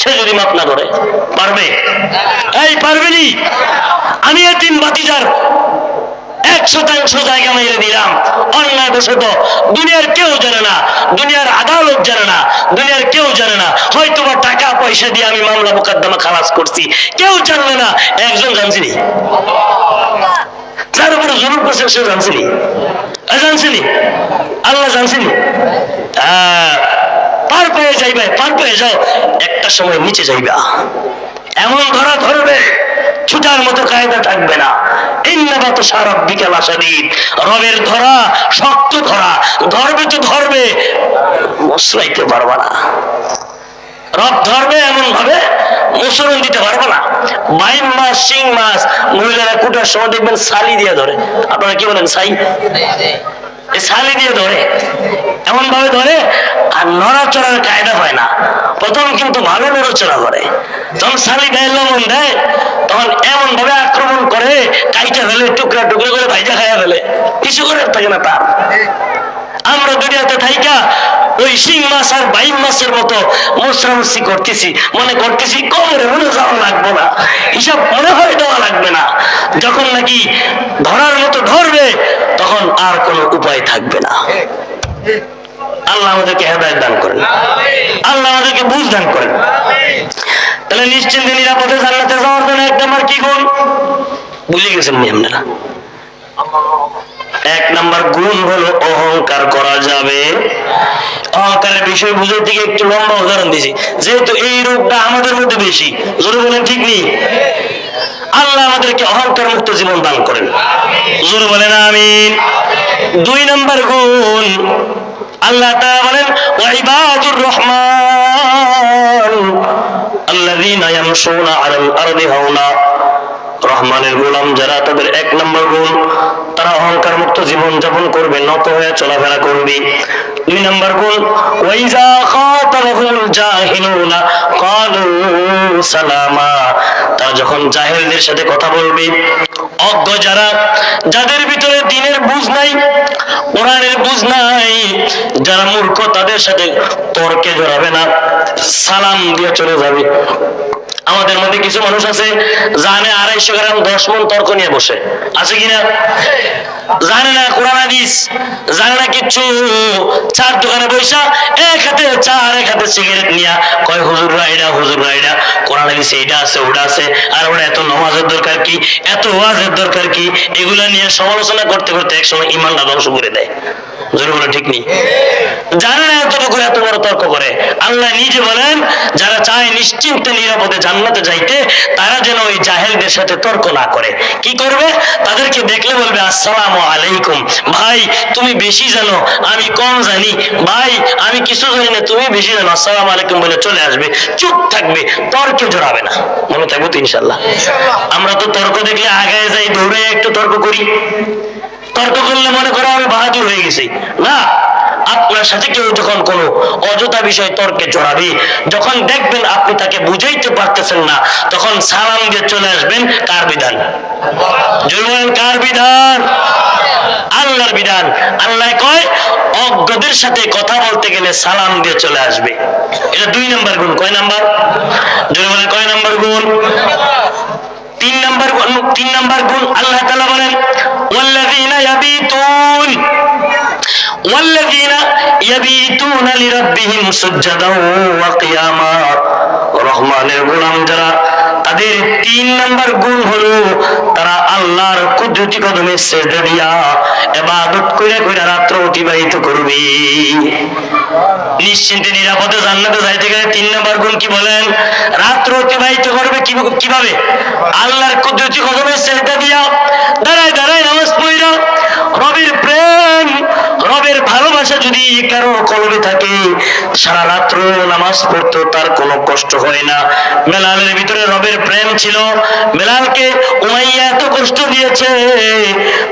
সে যদি মাফ না করে পারবে? এই পারবেনি? আমি এতিম বাতিজার 100% জায়গা মেরে দিলাম অন্যায় বশত, দুনিয়ার কেউ জানে না, দুনিয়ার আদালত জানে না, দুনিয়ার কেউ জানে না, হয়তো বা টাকা পয়সা দিয়ে আমি মামলা মোকদ্দমা খালাস করছি, কেউ জানবে না। একজন জানছিলি, যার উপরে জুলুম করছে সে জানছিলি? জানছিলি? আল্লাহ জানছিলি? পার পেয়ে যাইবে, পার পেয়ে যাও, একটা সময় নিচে যাইবা, এমন ধরা ধরবে ছুটার মতো কায়দা থাকবে না। ইন্নাবাতু শারাব্বিকা লাশাদীদ, রবের ধরা শক্ত ধরা, ধরবে তো ধরবে, মুসলাইতে পারবা না। রব ধরবে এমন ভাবে মুসলন দিতে পারবো না। 22 মাস শিং মাছ মহিলারা কুটার সময় দেখবেন ছালি দিয়ে ধরে, আপনারা কি বলেন ছাই? ছালি দিয়ে ধরে, এমন ভাবে ধরে, আর নড়াচড়ার কায়দা হয় না। প্রথম কিন্তু ভালো নড়াচড়া করে, যখন ছালি গায়ে লবণ দেয় তখন এমন ভাবে আক্রমণ করে, কাইটা ফেলে, টুকরা টুকরা করে ভাইজা খাইয়া ফেলে, কিছু করে থাকে না তার। আমরা দুনিয়াতে থাইকা ওই শিং মাছ আর 22 মাসের মতো মোসরামসি করতেছি, মনে করতেছি কবরে মনে যাওয়া লাগবে না, হিসাব মনে হয় দেওয়া লাগবে না। যখন নাকি ধরার মতো ধরবে তখন আর কোনো উপায় থাকবে না। আল্লাহ আমাদেরকে হেদায়েত দান করেন, আল্লাহ আমাদেরকে বুঝ দান করেন। তাহলে নিশ্চিন্তে নিরাপদে জান্নাতে যাওয়ার জন্য 1 নম্বর কি গুণ ভুলে গেছেন নি আপনারা? 1 নম্বর গুণ হলো অহংকার করা যাবে। অহংকারের বিষয় বুঝার দিকে একটু লম্বা উদাহরণ দিয়েছি, যেহেতু এই রোগটা আমাদের মধ্যে বেশি। জোরে বলেন ঠিক নেই? আল্লাহ আমাদেরকে অহংকার মুক্ত জীবন দান করেন, জোরে বলেন আমিন। 2 নম্বর গুণ, আল্লাহ তাআলা বলেন ওয়া ইবাদুর রহমান আল্লাযীনা ইয়ামশুনা আলাল আরদি হাওনা, রহমানের গোলাম যারা, তাদের 1 নম্বর গুণ, তারা অহংকার মুক্ত জীবন যাপন করবে, নত হয়ে চলাফেরা করবে। 2 নম্বর গুণ, ওয়াইজা খাতাবাহুল জাহিলুনা ক্বালু সালামা, তারা যখন জাহেলদের সাথে কথা বলবে, অজ্ঞ যারা, যাদের ভিতরে দ্বীনের বুঝ নাই, কোরআনের বুঝ নাই, যারা মূর্খ, তাদের সাথে তর্কে জড়াবে না, সালাম দিয়ে চলে যাবে। আমাদের মধ্যে কিছু মানুষ আছে জানে 250 গ্রাম 10 মণ তর্ক নিয়ে বসে আছে কিনা, জানে না কোরআন হাদিস, জানে না কিচ্ছু, চার দোকানে বৈশা এক হাতে চা আর এক হাতে সিগারেট নিয়া কয় হুজুররা এটা, হুজুররা এটা, কোরআন হাদিসে এটা আছে ওটা আছে, আর ওটা এত নামাজের দরকার কি, এত ওয়াজের দরকার কি, এগুলা নিয়ে সমালোচনা করতে করতে একসময় ঈমানটা ধ্বংস করে দেয়। জোরে বলে ঠিক নেই? জানে না এতটুকু এত বড় তর্ক করে। আল্লাহ নিজে বলেন যারা চায় নিশ্চিন্তে নিরাপদে জান্নাতে যাইতে তারা যেন ওই জাহেলদের সাথে তর্ক না করে। কি করবে? তাদেরকে দেখলে বলবে আসসালামু আলাইকুম, ভাই তুমি বেশি জানো আমি কম জানি, ভাই আমি কিছু জানি না তুমি বেশি জানো, আসসালামু আলাইকুম বলে চলে আসবে, চুপ থাকবে, তর্কে জড়াবে না। মনে থাকবো তো ইনশাল্লাহ? আমরা তো তর্ক দেখলে আগায় যাই, দৌড়ে একটু তর্ক করি, তর্ক করলে মনে করো আমি বাহাদুর হয়ে গেছি। না, আপনার সাথে কেউ যখন কোনো অযথা বিষয় তর্কে জড়াবে, যখন দেখবেন আপনি তাকে বুঝাইতে পারতেছেন না, তখন সালাম দিয়ে চলে আসবেন। কার বিধান? জরুরি কার বিধান? আল্লাহর বিধান। আল্লাহ কয় অজ্ঞদের সাথে কথা বলতে গেলে সালাম দিয়ে চলে আসবে। এটা 2 নাম্বার গুণ। কয় নাম্বার? জরুরি কয় নাম্বার গুণ? 3 নাম্বার গুণ। 3 নাম্বার গুণ আল্লাহ তাআলা বলেন ওয়াল্লাযীনা ইয়াবিতুনা লিরাব্বিহিম সুজদাও ওয়া কিয়ামা। রহমানের গোলাম যারা, তাদের 3 নাম্বার গুণ হলো তারা আল্লাহর কুদরতি কদমে সিজদা দিয়া ইবাদত কইরা কইরা রাত্র অতিবাহিত করবে। নিশ্চিন্তে নিরাপদে জান্নাতে যাইতে গেলে 3 নাম্বার গুণ কি বলেন? রাত্র অতিবাহিত করবে কিভাবে? আল্লাহর কুদরতি কদমে সিজদা দিয়া দাঁড়ায় দাঁড়ায় নামাজ পড়া। রবের প্রেম, রবের ভালোবাসা যদি কারো কলবে থাকে, সারা রাত্র নামাজ পড়তো তার কোনো কষ্ট হয় না। বেলালের ভিতরে রবের প্রেম ছিল। বেলালকে উমাইয়া এত কষ্ট দিয়েছে,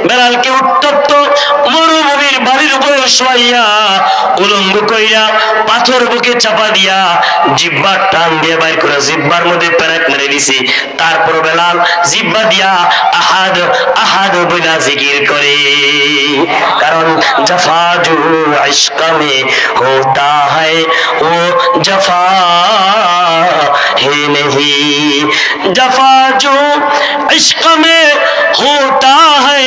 বেলালকে উত্তপ্ত মরুভূমির বাড়ির উপরে শোয়াইয়া উলঙ্গ কইরা পাথর বুকে চাপা দিয়া জিহ্বার টান দিয়ে বাইর করে জিহ্বার মধ্যে পেরেক মেরে দিছি। তারপর বেলাল জিহ্বা দিয়া আহাদ আহাদ বইলা জিকির করে। কারণ জফা जो इश्क में होता है वो जफा है नहीं, जफा जो इश्क में होता है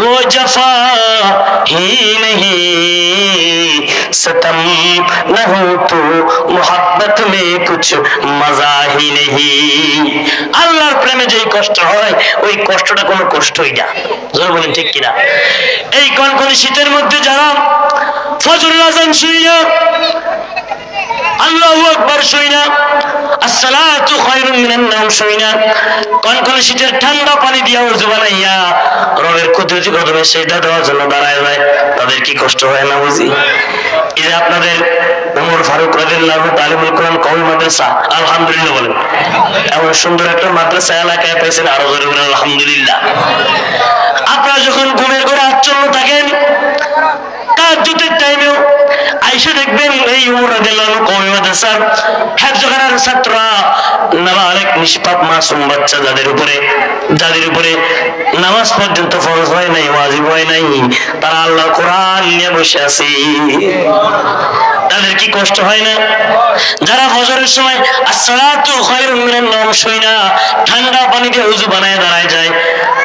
वो जफा ही नहीं, सतम न हो तो मोहब्बत में कुछ मजा ही नहीं। আল্লাহর প্রেমে যেই কষ্ট হয় ওই কষ্টটা কোনো কষ্টই না। জোরে বলেন ঠিক কিনা? এই কনকনে শীতের মধ্যে যারা ফজরের আযান শুইনা আল্লাহু আকবার শুইনা আসসালাতু খায়রুম মিনান নাওম শুইনা কনকনে শীতের ঠান্ডা পানি দিয়া ওযু বানাইয়া রবের কুদরতি কদমে সিজদা দেওয়ার জন্য দাঁড়ায় যায়, তাদের কি কষ্ট হয় না বুঝি? এই যে আপনাদের ওমর ফারুক রাদিয়াল্লাহু তাআলিমুল কোরআন কওমি মাদ্রাসা, আলহামদুলিল্লাহ বলেন, এমন সুন্দর একটা মাদ্রাসা এলাকায় পেয়েছেন, আরো জোরে বলেন আলহামদুলিল্লাহ। আপনারা যখন ঘুমের ঘরে আচ্ছন্ন থাকেন, তাহাজ্জুদের টাইমেও আইসা দেখবেন এই ওমর রাদিয়াল্লাহু কওমি মাদ্রাসার হেফজখানার ছাত্ররা, নাবালেগ নিষ্পাপ মাসুম বাচ্চা যাদের উপরে নামাজ পর্যন্ত ফরজ হয় নাই, ওয়াজিব হয় নাই, তারা আল্লাহর কোরআন নিয়ে বসে আছে। তাদের কি কষ্ট হয় না? যারা ফজরের সময় আসসালাতু খায়রুম মিনান নাওম শুইনা ঠান্ডা পানি দিয়ে ওযু বানায় দাঁড়ায় যায়,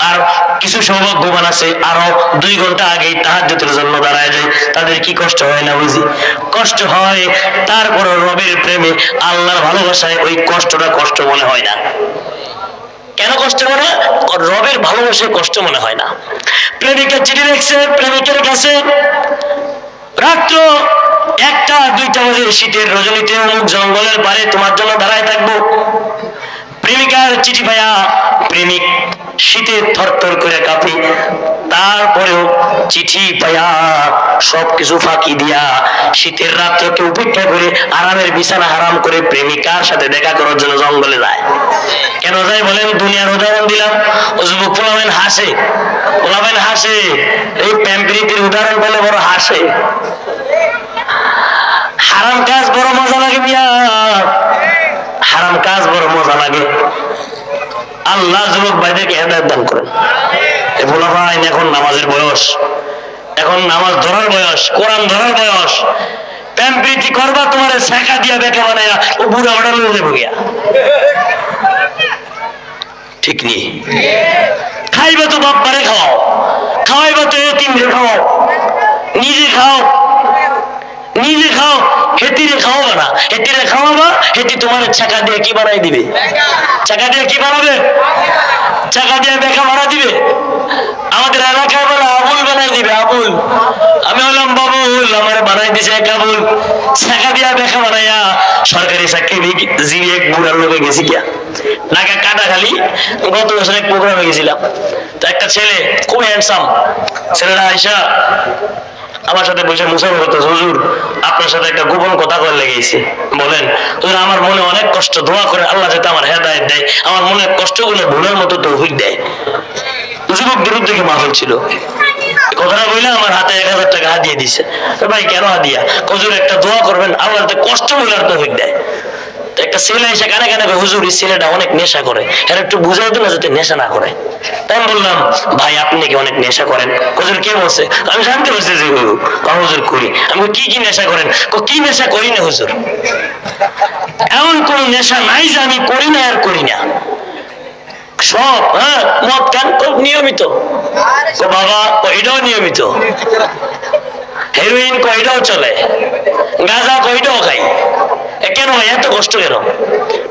আর কিছু সৌভাগ্যবান আছে আরো 2 ঘন্টা আগেই তাহাজ্জুদের জন্য দাঁড়ায় যায়, তাদের কি কষ্ট হয় না বুঝি? কষ্ট হয়। তারপর রবের প্রেমে আল্লাহর ভালোবাসায় ওই কষ্টটা কষ্ট মনে হয় না। কেন কষ্ট মনে হয়? রবের ভালোবাসায় কষ্ট মনে হয় না। প্রেমিকা চিঠি লিখছে প্রেমিকের কাছে, রাত্র 1টা-2টা বাজে, শীতের রজনীতে অমুক জঙ্গলের পারে তোমার জন্য দাঁড়ায় থাকবো। প্রেমিকার চিঠি পায়া প্রেমিক শীতে থরথর করে কাঁপে, তারপরেও চিঠি পায়া সবকিছু ফাঁকি দিয়া শীতের রাত্রকে উপেক্ষা করে আরামের বিছানা হারাম করে প্রেমিকার সাথে দেখা করার জন্য জঙ্গলে যায়। কেন যায় বলেন? দুনিয়ার উদাহরণ দিলাম। ও যুবক পোলাবেন হাসে, এই প্রেমপ্রীতির উদাহরণ পেলে বড় হাসে। হারাম কাজ বড় মজা লাগে মিয়া, হারাম কাজ বড় মজা লাগে। আল্লাহ যুবক ভাইদেরকে হেদায়েত দান করেন। এ বলা ভাই এখন নামাজের বয়স, এখন নামাজ ধরার বয়স, কোরআন ধরার বয়স। প্রেম প্রীতি করবা তোমার শেখা দিয়া বেকা বানায়া ও বুড়া বাড়া লয়ে যাবো গিয়া। ঠিক নেই? খাইবা তো বাপ মারে খাওয়াও, খাওয়াইবা তো এতিমরে খাওয়াও, নিজে খাও, নিজে খাও, হেতিরে খাওয়াবা না। হেতিরে খাওয়াবা, হেতি তোমার চাকা দিয়ে কি বানাই দিবে? চাকা দিয়ে কি বানাবে? চাকা দিয়ে বেকা বানা দিবে। আমাদের এলাকায় বলে আবুল বানাই দিবে, আবুল। আমি বললাম বাবুল, আমার বানাই দিছে কাবুল। চাকা দিয়া বেকা বানাইয়া সরকারি চাকরি জীবী এক বুড়ার লোকে গেছি গিয়া ঢাকা কাটাখালি। গত বছর এক প্রোগ্রামে গেছিলাম, তো একটা ছেলে খুব হ্যান্ডসাম, ছেলেটা আইসা আমার সাথে বসে মুসাফা করতেছে, হুজুর আপনার সাথে একটা গোপন কথা কয়ে লেগেছে। বলেন। হুজুর আমার মনে অনেক কষ্ট, দোয়া করে আল্লাহ যাতে আমার হেদায়েত দেয়, আমার মনের কষ্টগুলো ভুলের মতো তৌফিক দেয়। যুবকদের উদ্যোগে মাহফিল ছিল, কথাটা বললে আমার হাতে 1000 টাকা হাদিয়া দিছে। ভাই কেন হাদিয়া? হুজুর একটা দোয়া করবেন আল্লাহ যাতে কষ্ট ভুলার তৌফিক দেয়। একটা ছেলে এসে কানে কানে হুজুর এই ছেলেটা অনেক নেশা করে, এর একটু বুঝাই দিন যাতে নেশা না করে। তাই আমি বললাম ভাই আপনি কি অনেক নেশা করেন? হুজুর কে বলছে? আমি শান্তি বলছি যে হুজুর করি। আমি কি কি নেশা করেন? কি নেশা করি না হুজুর, এমন কোন নেশা নাই যে আমি করি না আর করি না, সব। হ্যাঁ মদ খান নিয়মিত, বাবা এটাও নিয়মিত, হেরোইন কয়টাও চলে, গাঁজা কয়টাও খাই। কেন ভাই এত কষ্ট কেন?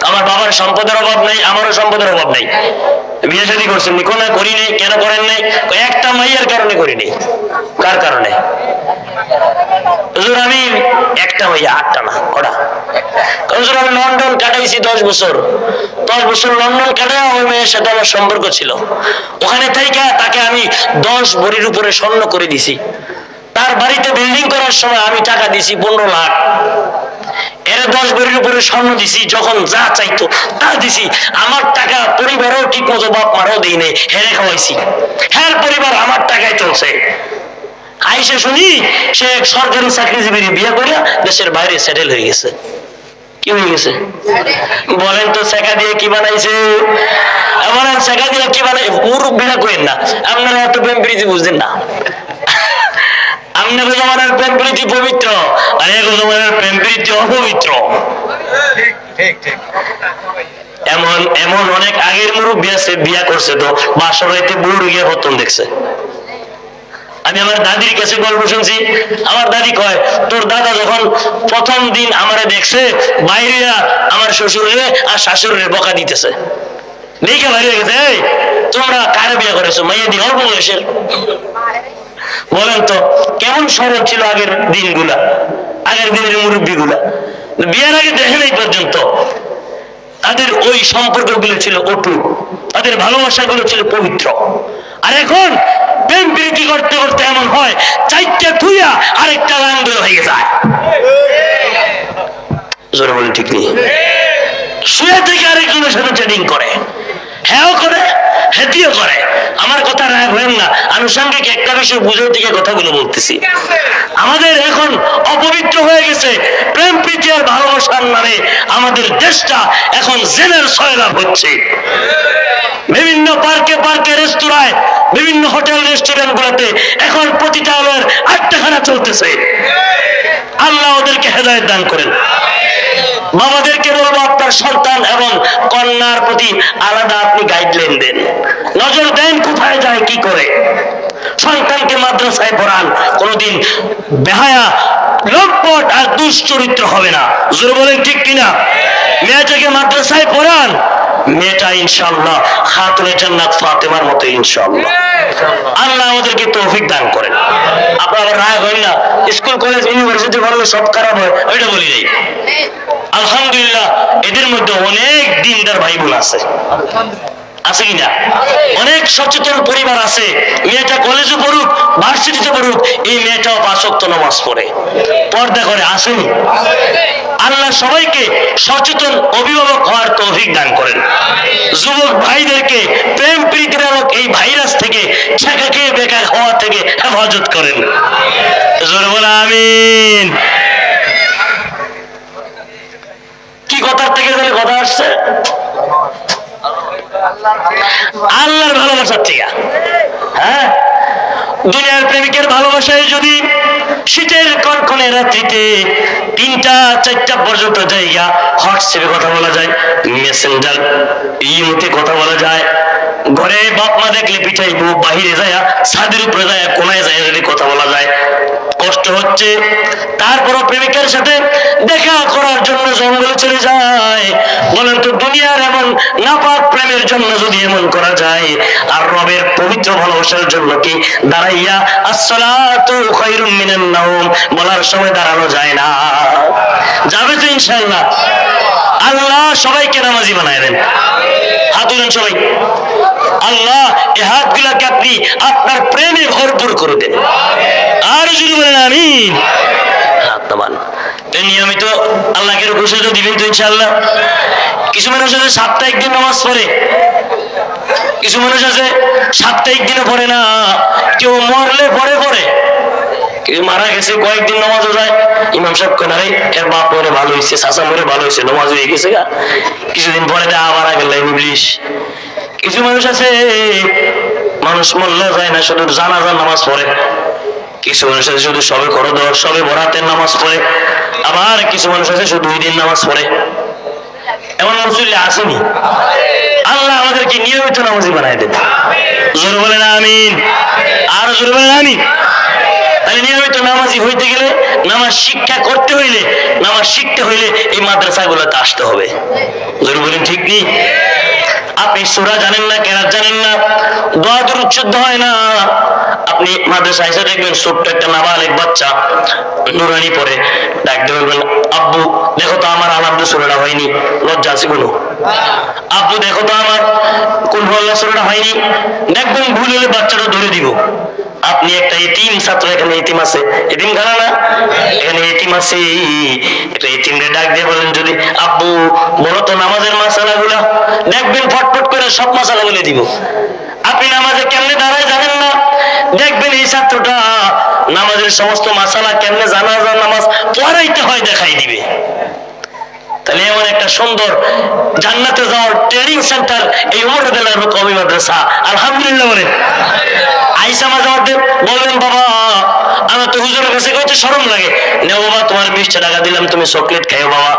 আমার বাবার সম্পদের অভাব নাই, আমারও সম্পদের অভাব নাই। বিয়ে শাদী করছেন নি? কোনো করি নাই। কেন করেন নাই? একটা মাইয়ার কারণে করি নাই। কার কারণে? হুজুর আমি একটা মাইয়া, 8টা না, কটা? হুজুর আমি লন্ডন কাটাইছি 10 বছর। 10 বছর লন্ডন কাটাই ওই মেয়ের সাথে আমার সম্পর্ক ছিল। ওখানে থেকে তাকে আমি 10 ভরির উপরে স্বর্ণ করে দিছি। তার বাড়িতে বিল্ডিং করার সময় আমি টাকা দিছি 15 লাখ। এর 10 ভরির উপরে স্বর্ণ দিছি, যখন যা চাইতো তা দিছি। আমার টাকা পরিবারও ঠিক মতো বাপ মারও দিই নেই, হেরে খাওয়াইছি। হ্যাঁ পরিবার আমার টাকায় চলছে। আইসে শুনি সে এক সরকারি চাকরিজীবী বিয়ে করে দেশের বাইরে সেটেল হয়ে গেছে। কি হয়ে গেছে বলেন তো? শেখা দিয়ে কি বানাইছে? বলেন শেখা দিয়ে কি বানাই? মুরব্বীরা কইেন না, আপনারা এত প্রেম প্রীতি বুঝছেন না। আপনাদের জমানার প্রেম প্রীতি পবিত্র, আর এক জমানার প্রেম প্রীতি অপবিত্র। এমন এমন অনেক আগের মুরব্বী আছে, বিয়া করছে তো বাসর রাইতে বুড়ো গিয়ে হতন দেখছে। আমি আমার দাদির কাছে গল্প শুনছি। আমার দাদি কয় তোর দাদা যখন প্রথম দিন আমারে দেখছে, বাইরে আমার শ্বশুরে আর শাশুড়ে বকা দিতেছে, দেখে বাইরে গেছে এই তোমরা কারে বিয়ে করেছো? মাইয়া দি অল্প বয়সের। বলেন তো কেমন সরল ছিল আগের দিনগুলা, আগের দিনের মুরব্বী গুলা। বিয়ের আগে দেখে নাই পর্যন্ত তাদের ওই সম্পর্ক গুলো ছিল অটুট, তাদের ভালোবাসা গুলো ছিল পবিত্র। আর এখন প্রেম প্রীতি করতে করতে এমন হয় 4টা থুইয়া আরেকটা লাইন বের হয়ে যায়। জোরে বলেন ঠিক নেই? শুয়ে থেকে আরেকজনের সাথে চ্যাটিং করে, হ্যাঁ করে হেতিও করে। আমার কথা রাগ হয়েন না, আনুষঙ্গিক একটা বিষয় বুঝাই থেকে কথাগুলো বলতেছি। আমাদের এখন অপবিত্র হয়ে গেছে প্রেম প্রীতি আর ভালোবাসার নামে। আমাদের দেশটা এখন জেনের সয়লাভ হচ্ছে। বিভিন্ন পার্কে পার্কে রেস্তোরাঁয়, বিভিন্ন হোটেল রেস্টুরেন্ট গুলোতে এখন প্রতিটা আলোর আড্ডাখানা চলতেছে। আল্লাহ ওদেরকে হেদায়েত দান করেন। বাবাদেরকে বলবো আপনার সন্তান এবং কন্যার প্রতি আলাদা আপনি গাইডলাইন দেন, নজর দেন কোথায় যায় কি করে। সন্তানকে মাদ্রাসায় পড়ান, কোনোদিন বেহায়া লম্পট আর দুশ্চরিত্র হবে না। জোরে বলেন ঠিক কিনা? মেয়েটাকে মাদ্রাসায় পড়ান, মেয়েটা ইনশাআল্লাহ খাতুনে জান্নাত ফাতেমার মতো ইনশাআল্লাহ। আল্লাহ আমাদেরকে তৌফিক দান করেন। আপনারা রাগ হয় না, স্কুল কলেজ ইউনিভার্সিটি বললে সব খারাপ হয় ওইটা বলি নাই। আলহামদুলিল্লাহ এদের মধ্যে অনেক দিনদার ভাই বোন আছে, আছে কিনা? অনেক সচেতন পরিবার আছে। মেয়েটা কলেজে পড়ুক, ভার্সিটিতে পড়ুক, এই মেয়েটাও 5 ওয়াক্ত নামাজ পড়ে, পর্দা করে, আসেনি? আল্লাহ সবাইকে সচেতন অভিভাবক হওয়ার তৌফিক দান করেন। যুবক ভাইদেরকে প্রেম প্রীতির এই ভাইরাস থেকে, ছেঁকা খেয়ে বেকার হওয়া থেকে হেফাজত করেন। জোরে বলে আমিন। কি কথার থেকে যেন কথা আসছে? আল্লাহর ভালোবাসার থেকে। হ্যাঁ, দুনিয়ার প্রেমিকের ভালোবাসায় যদি শীতের কনকনে রাত্রিতে 3টা 4টা পর্যন্ত জায়গা হোয়াটসঅ্যাপে কথা বলা যায়, মেসেঞ্জার ইমোতে কথা বলা যায়, ঘরে বাপ মা দেখলে পিঠাইবো, বাহিরে যায় ছাদের উপরে যায় কোনায় যায় যদি কথা বলা যায়, কষ্ট হচ্ছে। তারপরও প্রেমিকার সাথে দেখা করার জন্য জঙ্গলে চলে যায়। বলেন তো দুনিয়ার এমন নাপাক প্রেমের জন্য যদি এমন করা যায়, আর রবের পবিত্র ভালোবাসার জন্য কি দাঁড়াইয়া আসসালাতু খায়রুম মিনান নাওম বলার সময় দাঁড়ানো যায় না? যাবে তো ইনশাআল্লাহ। আল্লাহ সবাইকে নামাজি বানায় দেন। হাত তুলেন সবাই। আল্লাহ এই হাতগুলাকে আপনি আপনার প্রেমে ভরপুর করে দেন। আর যদি বলেন আমিন। হাত নামান। নিয়মিত আল্লাহকে খুশি তো দিবেন তো ইনশাআল্লাহ। কিছু মানুষ আছে সাপ্তাহিক দিন নামাজ পড়ে, কিছু মানুষ আছে সাপ্তাহিক দিনে পড়ে না, কেউ মরলে পড়ে পড়ে, কেউ মারা গেছে কয়েকদিন নামাজও যায়। ইমাম সাহেব কেন এর বাপ মরে ভালো হয়েছে, চাচা মরে ভালো হয়েছে, নামাজ হয়ে গেছে গা, কিছুদিন পরে আবার আগে ইংলিশ। কিছু মানুষ আছে মানুষ মরলে যায় না, শুধু জানাজার নামাজ পড়ে। কিছু মানুষ আছে শুধু সবে খরদর সবে বরাতের নামাজ পড়ে। আবার কিছু মানুষ আছে শুধু 2 দিন নামাজ পড়ে। এমন মুসল্লি আসেনি। আল্লাহ আমাদেরকে নিয়মিত নামাজি বানায় দেন। জোরে বলেন আমিন। আর জোরে বলেন আমিন। তাহলে নিয়মিত নামাজি হইতে গেলে, নামাজ শিক্ষা করতে হইলে, নামাজ শিখতে হইলে এই মাদ্রাসাগুলোতে আসতে হবে। জোরে বলেন ঠিক কি? আপনি সূরা জানেন না, কেরাত জানেন না, দোয়া দুরূদ উচ্চারণ হয় না, আপনি মাদ্রাসায় এসে দেখবেন ছোট্ট একটা নাবালিগ বাচ্চা নুরানি পড়ে, ডাকতে বলবেন আব্বু দেখো তো আমার আলহামদুলিল্লাহ সূরাটা হয়নি, লজ্জা আছে কোনো? আব্বু দেখো তো আমার কুল হুয়াল্লাহ সূরাটা হয়নি, দেখবেন ভুল হলে বাচ্চাটা ধরে দিব। আপনি একটা এতিম ছাত্র, এখানে এতিম আছে, এতিম খানা না, এখানে এতিম আছে, এটা এতিমরে ডাক দিয়ে বলেন যদি আব্বু বলো তো নামাজের মাসালাগুলা, দেখবেন ফটফট করে সব মাসালা বলে দিব। আপনি নামাজে কেমনে দাঁড়ায় জানেন না, দেখবেন এই ছাত্রটা নামাজের সমস্ত মাসালা কেমনে জানাজা নামাজ পড়াইতে হয় দেখাই দিবে। তাহলে এমন একটা সুন্দর জান্নাতে যাওয়ার ট্রেনিং সেন্টার এই ওমর রাদিয়াল্লাহু কওমি মাদ্রাসা। আলহামদুলিল্লাহ বলেন। আইসা মাঝে মধ্যে বলবেন বাবা আমার তো হুজুরের কাছে কইতে শরম লাগে, নেও বাবা তোমার 20 টাকা দিলাম তুমি চকলেট খাইও বাবা,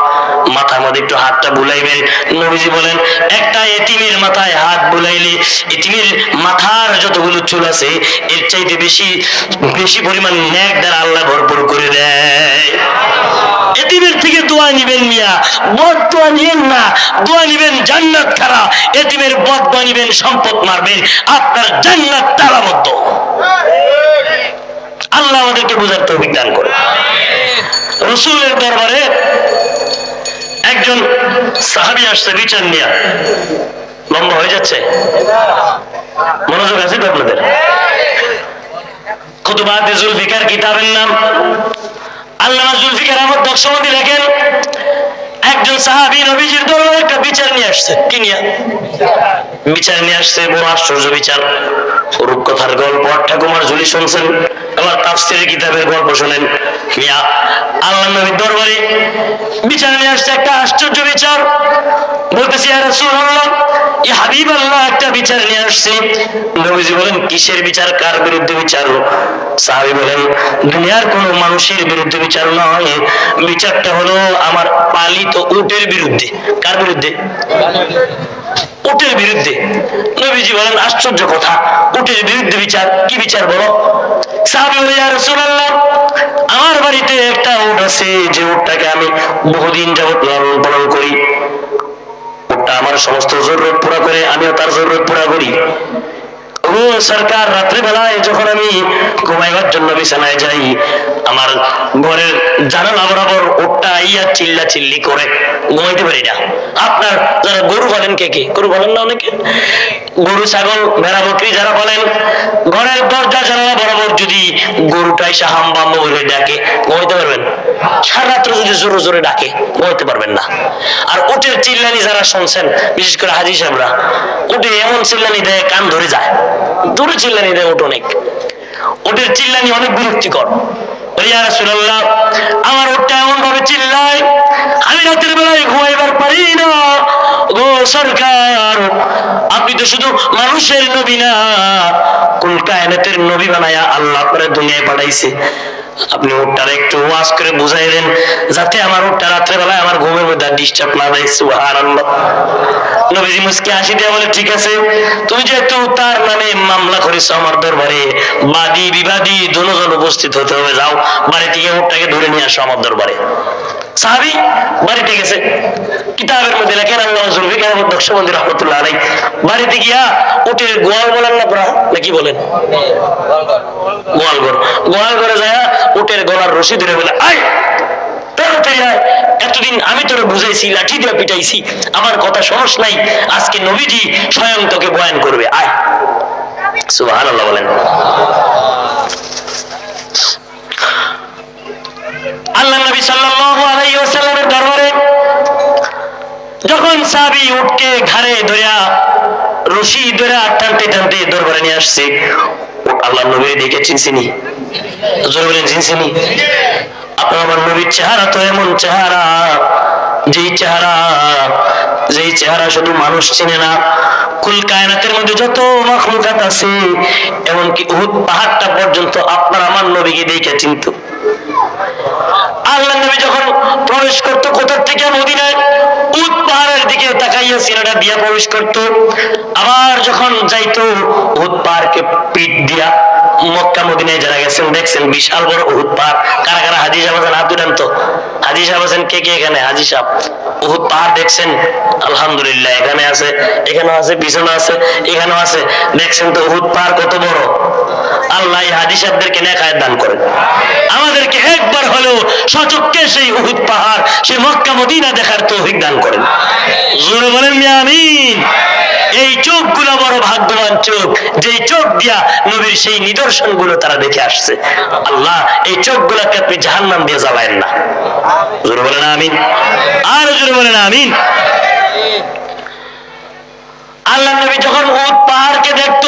মাথার মধ্যে একটু হাতটা বুলাইবেন। নবীজি বলেন একটা এতিমের মাথায় হাত বুলাইলে এতিমের মাথার যতগুলো চুল আছে এর চাইতে বেশি বেশি পরিমাণ নেক দ্বারা আল্লাহ ভরপুর করে দেয়। এতিমের থেকে দোয়া নিবেন মিয়া, বদ দোয়া নিবেন না, দোয়া নিবেন জান্নাত খারা। এতিমের বদ দোয়া নিবেন সম্পদ মারবেন, আপনার জান্নাত তালাবদ্ধ। আল্লাহ আমাদেরকে বুঝার তৌফিক দান করুন। রাসূলের দরবারে একজন সাহাবী আসছে বিচার নিয়ে। লম্বা হয়ে যাচ্ছে, মনোযোগ আছে তো আপনাদের? খুতুবাতে জুলফিকার কিতাবের নাম আল্লামা জুলফিকার আহমদ নকশবন্দি লেখেন, একজন সাহাবী নবীজির দরবারে একটা বিচার নিয়ে আসছে। কি নিয়ে বিচার নিয়ে আসছে? বড় আশ্চর্য বিচার। রূপকথার গল্প ঠাকুমার ঝুলি শুনছেন, আবার তাফসীরের কিতাবের গল্প শোনেন। মিয়া আল্লাহ নবীর দরবারে বিচার নিয়ে আসছে, একটা আশ্চর্য বিচার। বলতেছি ইয়া রাসূলুল্লাহ, ইয়া হাবিবাল্লাহ, একটা বিচার নিয়ে আসছে। নবীজি বলেন কিসের বিচার, কার বিরুদ্ধে বিচার? সাহাবী বলেন দুনিয়ার কোন মানুষের বিরুদ্ধে বিচার নয়, বিচারটা হলো আমার পালিত উটের বিরুদ্ধে। কার বিরুদ্ধে? উটের বিরুদ্ধে। নবীজি বলেন আশ্চর্য কথা, উটের বিরুদ্ধে বিচার? কি বিচার বলো? সাহাবী বলে ইয়া রাসূলুল্লাহ, আমার বাড়িতে একটা উট আছে, যে উটটাকে আমি বহুদিন যাবত লালন পালন করি। উটটা আমার সমস্ত জরুরত পুরা করে, আমিও তার জরুরত পুরা করি। ও সরকার, রাত্রিবেলায় যখন আমি ঘুমাইবার জন্য বিছানায় যাই, আমার ঘরের জানালা বরাবর উটটা আইয়া চিল্লা চিল্লি করে, ঘুমাইতে পারি না। আপনার যারা গরু বলেন, কে কে গরু বলেন না? অনেকে গরু ছাগল ভেড়া বকরি যারা বলেন, ঘরের দরজা জানালা বরাবর যদি গরুটা এসে হাম্বাম বলে ডাকে, ঘুমাইতে পারবেন? সারা রাত্র যদি জোরে জোরে ডাকে, ঘুমাইতে পারবেন না। আর উটের চিল্লানি যারা শুনছেন, বিশেষ করে হাজী সাহেবরা, উটে এমন চিল্লানি দেয় কান ধরে যায়, দূরে চিল্লানি দেয় উট অনেক। উটের চিল্লানি অনেক বিরক্তিকর। ইয়া রাসূলুল্লাহ, আমার উটটা এমন ভাবে চিল্লায়, আমি রাতের বেলায় ঘুমাইবার পারি না। গো সরকার, আপনি তো শুধু মানুষের নবী না, কুল কায়নাতের নবী বানায়া আল্লাহ করে দুনিয়ায় পাঠাইছে। আপনি উটটারে একটু ওয়াজ করে বুঝাই দেন, যাতে আমার উটটা রাত্রে বেলায় আমার ঘুমের মধ্যে ডিস্টার্ব না দেয়। সুবহানাল্লাহ। নবীজি মুস্কি হাসি দিয়ে বলে, ঠিক আছে, তুমি যেহেতু তার নামে মামলা করেছো আমার দরবারে, বাদী বিবাদী দুজন উপস্থিত হতে হবে, যাও বাড়ি থেকে উটটাকে ধরে নিয়ে আসো আমার দরবারে। সাহাবী বাড়িতে গেছে, কিতাবের মধ্যে লেখেন আল্লাহ জুলফিকার নকশবন্দি রাহমাতুল্লাহ আলাইহি বাড়িতে গিয়া উটের গোয়াল বলেন না পড়া নাকি বলেন, গোয়াল ঘরে যায় উটের গলার রশি ধরে বলে, আয় তাড়াতাড়ি আয়, এতদিন আমি তোরে বুঝাইছি, লাঠি দিয়ে পিটাইছি, আমার কথা শোনস নাই, আজকে নবীজি স্বয়ং তোকে বয়ান করবে, আয়। সুবহানাল্লাহ বলেন। আল্লাহ নবী সাল্লাল্লাহু আলাইহি ওয়াসাল্লামের দরবারে যখন সাহাবী উটকে ঘাড়ে ধরিয়া রশি ধরিয়া টানতে টানতে দরবারে নিয়ে আসছে, আল্লাহ নবীর দিকে চিনছিনি, জোরে বলেন চিনছিনি? আপনার আমার নবীর চেহারা তো এমন চেহারা, যেই চেহারা শুধু মানুষ চিনে না, কুল কায়নাতের মধ্যে যত মাখলুকাত আছে, এমনকি উহুদ পাহাড়টা পর্যন্ত আপনার আমার নবীকে দেখে চিনত। আল্লাহ নবী যখন প্রবেশ করত কোথা থেকে, মদিনায় উহুদ পাহাড়ের দিকে তাকাইয়া সিনাটা দিয়া প্রবেশ করত, আবার যখন যাইতো উহুদ পাহাড়কে পিঠ দিয়া মক্কা মদিনায় যারা গেছেন দেখছেন বিশাল বড় উহুদ পাহাড়। কারা কারা হাজী সাহেব আছেন? হাত তুলেন তো। হাজী সাহেব আছেন কে কে এখানে? হাজী সাহেব উহুদ পাহাড় দেখছেন? আলহামদুলিল্লাহ, এখানে আছে, এখানেও আছে, পিছনে আছে, এখানেও আছে। দেখছেন তো উহুদ পাহাড় কত বড়। আল্লাহ হাজী সাহেবদেরকে নেখায়েত দান করেন, আমাদেরকে একবার হলেও সচক্ষে সেই উহুদ পাহাড়, সেই মক্কা মদিনা দেখার তৌফিক দান করেন। জোরে বলেন আমিন। এই চোখগুলো বড় ভাগ্যবান চোখ, যেই চোখ দিয়া নবীর সেই নিদর্শন গুলো তারা দেখে আসছে। আল্লাহ এই চোখগুলোকে আপনি জাহান্নাম দিয়ে জ্বালায়েন না। জোরে বলেন আমিন, আর জোরে বলেন আমিন। আল্লাহ নবী যখন উহুদ পাহাড়কে দেখত,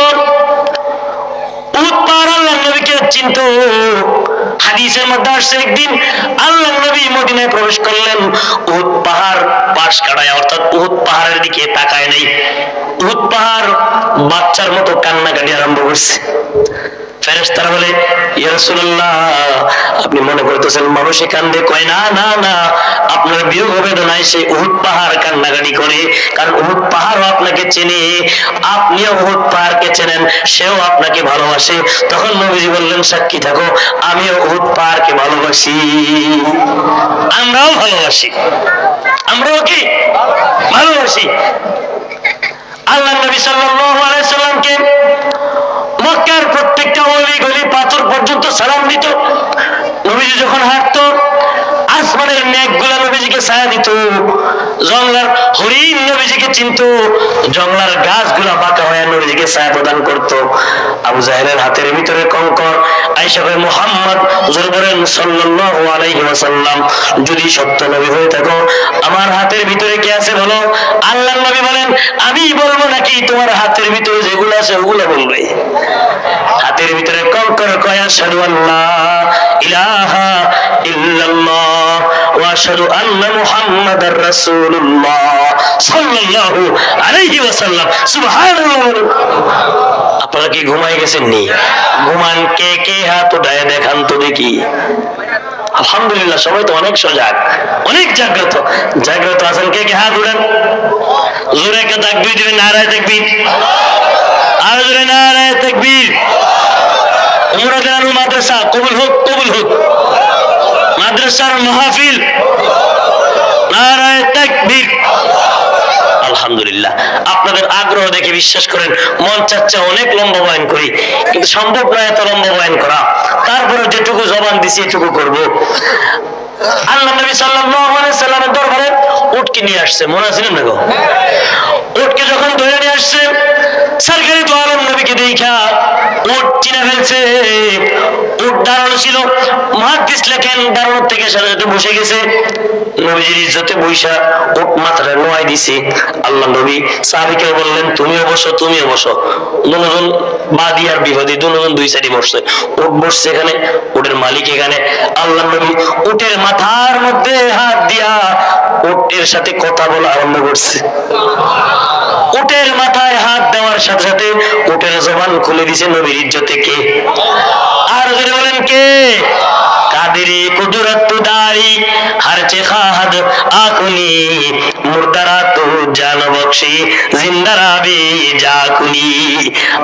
উহুদ পাহাড় আল্লাহ নবীকে চিনত। হাদিসের মধ্যে আসছে একদিন আল্লাহ নবী মদিনায় প্রবেশ করলেন, উহুদ পাহাড় পাশ কাটায়, অর্থাৎ উহুদ পাহাড়ের দিকে তাকায় নাই। উহুদ পাহাড় বাচ্চার মতো কান্নাকাটি আরম্ভ করছে। ফেরেশতারা বলে, ইয়া রাসূলুল্লাহ, আপনি মনে করতেছেন মানুষে কান্দে? কয় না না না, আপনার বিয়োগ বেদনায় সেই উহুদ পাহাড় কান্নাকাটি করে, কারণ উহুদ পাহাড়ও আপনাকে চেনে, আপনিও উহুদ পাহাড়কে চেনেন, সেও আপনাকে ভালোবাসে। তখন নবীজি বললেন, সাক্ষী থাকো, আমিও উহুদ পাহাড়কে ভালোবাসি। আমরাও ভালোবাসি, আমরাও কি ভালোবাসি। আল্লাহ নবী সাল্লাল্লাহু আলাইহি সাল্লামকে মক্কার প্রত্যেকটা অলি গলি পাথর পর্যন্ত সালাম দিত। নবীজি যখন হাঁটতো, আসমানের মেঘগুলা নবীজিকে ছায়া দিত, জঙ্গলার হরিণ নবীজিকে চিনত, জঙ্গলার গাছগুলা বাঁকা হয়ে নবীজিকে ছায়া প্রদান করত। আবু জাহেলের হাতের ভিতরে কঙ্কর, আয়েশা কয়, মুহাম্মদ জোরে বলেন সাল্লাল্লাহু আলাইহি ওয়াসাল্লাম, যদি সত্য নবী হয়ে থাকো আমার হাতের ভিতরে কি আছে বলো। আল্লাহর নবী বলেন, আমি বলবো নাকি তোমার হাতের ভিতরে যেগুলো আছে ওগুলো বলবে? হাতের ভিতরে কঙ্কর কয়, আশহাদু আল্লা ইলাহা ইল্লাল্লাহ ওয়া আশহাদু আন্না মুহাম্মাদার রাসূলুল্লাহ সাল্লাল্লাহু আলাইহি ওয়াসাল্লাম। সুবহানাল্লাহ। আপনারা কি ঘুমায় গেছেন নি? ঘুমান কে কে? হাত উঠায় দেখান তো দেখি। আলহামদুলিল্লাহ, সবাই তো অনেক সজাগ, অনেক জাগ্রত। জাগ্রত আছেন কে কে? হাত উঠান। জোরে কে তাকবীর দিবেন? নারায়ে তাকবীর। আর জোরে নারায়ে তাকবীর। উমরা জানু মাদ্রাসা কবুল হোক, কবুল হোক। মাদ্রাসার মাহফিল, নারায়ে তাকবীর। আলহামদুলিল্লাহ, আপনাদের আগ্রহ দেখে বিশ্বাস করেন মন চাচ্ছে অনেক লম্বা বয়ান করি, কিন্তু সম্ভব নয় এত লম্বা বয়ান করা। তারপরে যেটুকু জবান দিছি এটুকু করব। আল্লাহ নবী সাল্লাল্লাহু আলাইহি সাল্লামের দরবারে উটকে নিয়ে আসছে, মনে আছে না গো? উটকে যখন ধরে নিয়ে আসছে, সরকারি দু আলম নবীকে দেখা উট চিনে ফেলছে। উট দাঁড়ানো ছিল, মুহাদ্দিস লেখেন দাঁড়ানোর থেকে সাথে সাথে বসে গেছে। নবীজির ইজ্জতে বৈশা উট মাথাটা নোয়াই দিছে। আল্লাহ নবী সাহাবীকে বললেন, তুমিও বসো, তুমিও বসো। দুজন বাদী আর বিবাদী দুজন দুই সাইডে বসছে। উট বসছে এখানে, উটের মালিক এখানে। আল্লাহ নবী উটের মাথার মধ্যে হাত দিয়া উটের সাথে কথা বলা আরম্ভ করছে। উটের মাথায় হাত দেওয়ার সাথে সাথে উটের জবান খুলে দিছে নবীর ইজ্জতে কে? আর যদি বলেন কে? কাদেরি কুদরত দারি হর চেখাদ আকুনি মুর্দারা তো জান বখশি জিন্দারা বি জাকুনি।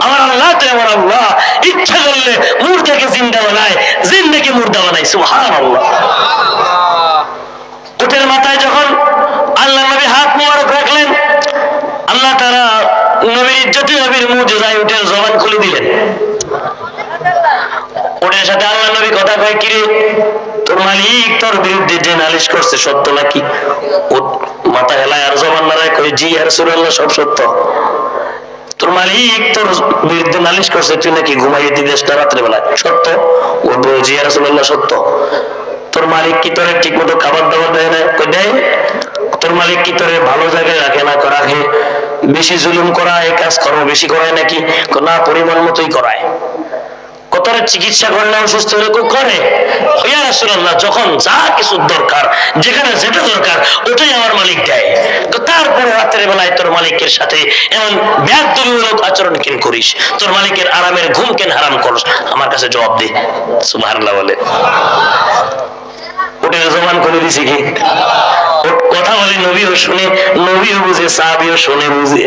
আমার আল্লাহ তো আমার আল্লাহ ইচ্ছা করলে মুর্দাকে জিন্দা বানায়, জিন্দাকে মুর্দা বানায়। সুবহানাল্লাহ। উটের মাথায় যখন আল্লাহ নবী হাত মোবারক রাখলেন, আল্লাহ তাআলা নবীর ইজ্জতে নবীর মুজিজায় উটের জবান খুলে দিলেন। উটের সাথে আল্লাহ নবী কথা কয়, কিরে তোর মালিক তোর বিরুদ্ধে যে নালিশ করছে সত্য নাকি? উট মাথা হেলায় আর জবান নাড়ায় কয়, জি ইয়া রাসূলুল্লাহ সব সত্য। তোর মালিক তোর বিরুদ্ধে নালিশ করছে তুই নাকি ঘুমাইয়ে দিস না রাত্রে বেলায়, সত্য? ও জি ইয়া রাসূলুল্লাহ সত্য। তোর মালিক কি তোরে ঠিক মতো খাবার দাবার দেয় না? কই দেয়। তোর মালিক কি তোরে ভালো জায়গায় রাখে না? রাখে। বেশি জুলুম করায়, কাজ কর্ম বেশি করায় নাকি? না, পরিমাণ মতোই করায়। কতটা চিকিৎসা করলে অসুস্থ হলে করে। ইয়া রাসূলুল্লাহ যখন যা কিছু দরকার, যেখানে যেটা দরকার ওটাই আমার মালিক দেয়। তো তারপরে রাতের বেলায় তোর মালিকের সাথে এমন বেয়াদবিমূলক আচরণ কেন করিস? তোর মালিকের আরামের ঘুম কেন হারাম করস? আমার কাছে জবাব দে। সুবহানাল্লাহ বলে। উটের জবান খুলে দিছে কি? কথা বলে নবীও শুনে, নবীও বুঝে, সাহাবীও শুনে বুঝে।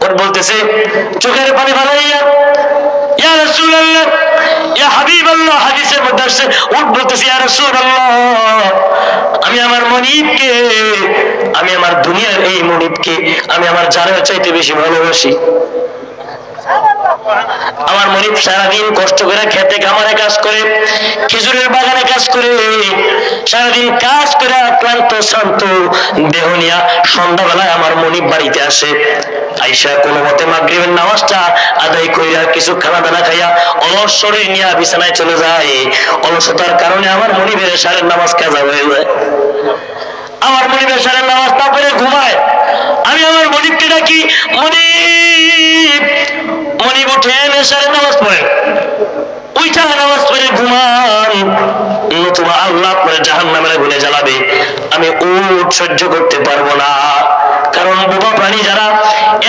ওর বলতেছে চোখের পানি ভালাইয়া, ইয়া রাসূলুল্লাহ ইয়া হাবিবাল্লাহ, হাদিসের মধ্যে আসছে উট বলতেছে, ইয়া রাসূলুল্লাহ আমি আমার মনিবকে, আমি আমার দুনিয়ার এই মনিবকে আমি আমার জানের চাইতে বেশি ভালোবাসি। আমার মনিব সারাদিন কষ্ট করে খেতে খামারে কাজ করে, খেজুরের বাগানে কাজ করে, সারাদিন কাজ করে ক্লান্ত শ্রান্ত দেহ নিয়া সন্ধ্যাবেলায় আমার মনিব বাড়িতে আসে। আইসা কোনো মতে মাগরিবের নামাজটা আদায় কইরা কিছু খানা দানা খাইয়া অলস শরীর নিয়ে বিছানায় চলে যায়। অলসতার কারণে আমার মনিবের এশারের নামাজ কাজা হয়ে যায়। আমার মনিবের এশারের নামাজ না পড়ে ঘুমায়। আমি আমার মনিবকে ডাকি, মনিব। মনিব উঠেন, এশারের নামাজ পড়েন। ওইটা নামাজ পড়ে ঘুমান, নতুবা আল্লাহ আপনার জাহান্নামের আগুনে জ্বালাবে। আমি উট সহ্য করতে পারবো না। কারণ বোবা প্রাণী যারা,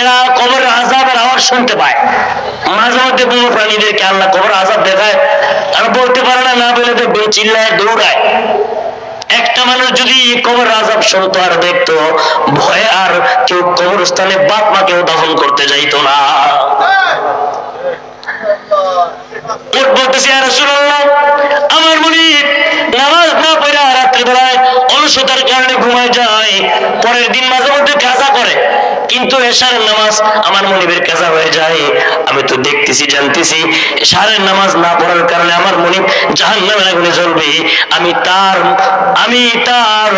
এরা কবরের আযাবের আওয়াজ শুনতে পায়। মাঝে মধ্যে বোবা প্রাণীদেরকে আল্লাহ কবরের আযাব দেখায়, আর বলতে পারে না, না বলে দেখবেন চিল্লায় দৌড়ায়। একটা মানুষ যদি কবর আযাব শুনতো আর দেখতো, ভয়ে আর কেউ কবরস্থানে বাপ মা কেউ দাফন করতে যাইতো না। বলতেছি, ইয়া রাসূলুল্লাহ আমার মনিব নামাজ না পড়া রাত্রিবেলায় অলসতার কারণে ঘুমায় যায়। পরের দিন মাঝে মধ্যে কাজা করে, কিন্তু এশারের নামাজ আমার মনিবের কাজা হয়ে যায়। আমি তো দেখতেছি, জানতেছি এশারের নামাজ না পড়ার কারণে আমার মনিব জাহান্নামের আগুনে জ্বলবে। আমি তার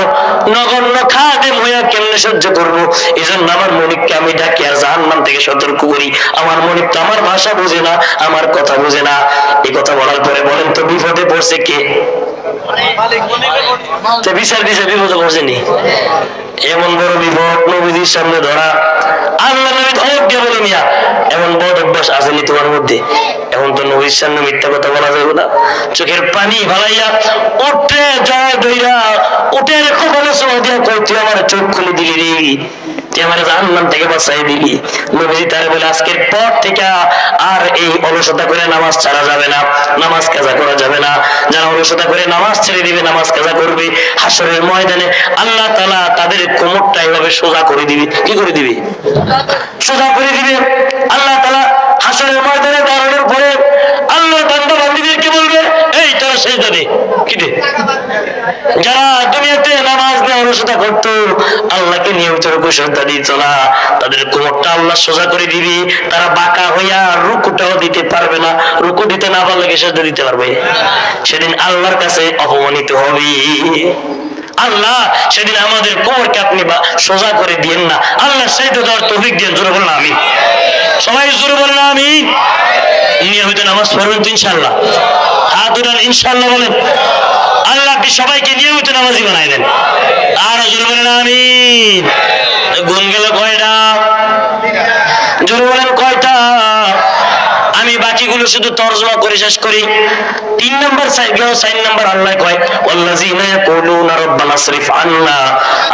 নগণ্য খাদেম হইয়া কেমনে সহ্য করবো? এজন্য আমার মনিবকে আমি ডাকি আর জাহান্নাম থেকে সতর্ক করি। আমার মনিব তো আমার ভাষা বোঝে না, আমার কথা বোঝে না। এই কথা বলার পরে বলেন তো বিপদে পড়ছে কে? বিচার দিছে, বিপদে পড়ছেনি। এমন বড় বিপদ নবীজির সামনে ধরা। আল্লাহ নবী ধমক দিয়ে বলে, মিয়া এমন বড় অভ্যাস আসেনি তোমার মধ্যে? এখন তো নবীর সামনে মিথ্যা কথা বলা যাবে না। চোখের পানি ভালাইয়া উঠে জয় দইরা উটের কপালে ছোঁয়া দিয়া কই, তুই আমার চোখ খুলে দিলি রে, তুই আমার জাহান্নাম থেকে বাঁচাই দিলি। নবীজি তারে বলে, আজকের পর থেকে আর এই অলসতা করে নামাজ ছাড়া যাবে না, নামাজ কাজা করা যাবে না। যারা অলসতা করে নামাজ ছেড়ে দিবে, নামাজ কাজা করবে, হাসরের ময়দানে আল্লাহ তাআলা তাদের কোমরটা এভাবে সোজা করে দিবে। কি করে দিবে? সোজা করে দিবে। আল্লাহ তাআলা হাসরের ময়দানে দাঁড়ানোর পরে আল্লাহর বান্দা বান্দীদেরকে বলবে, এই তোরা সেজদা দে। কি দে? যারা দুনিয়াতে নামাজ না অলসতা করতো, আল্লাহকে নিয়মিত রুকু সিজদা দিত না, তাদের কোমরটা আল্লাহ সোজা করে দিবে। তারা বাঁকা হইয়া রুকুটাও দিতে পারবে না। রুকু দিতে না পারলে কি সিজদা দিতে পারবে? সেদিন আল্লাহর কাছে অপমানিত হবে। আল্লাহ সেদিন আমাদের কোমরকে আপনি সোজা করে দিয়েন না। আল্লাহ সেজদা দেওয়ার তৌফিক দিয়েন। জোরে বলেন আমিন। সবাই জোরে বলেন আমিন। নিয়মিত নামাজ পড়বেন তো ইনশাআল্লাহ? হাত উঠান, ইনশাআল্লাহ বলেন। আল্লাহ আপনি সবাইকে নিয়মিত নামাজি বানাই দেন। আর জোরে বলেন আমিন। গুণ গেল কয়টা? জোরে বলেন কয়টা? আমি বাকিগুলো শুধু তরজমা করে শেষ করি। 3 নম্বর 4 নম্বর আল্লাহ কয় ওয়াল্লাযিনা ইয়াকুলুনা রাব্বানা সরিফ আন্না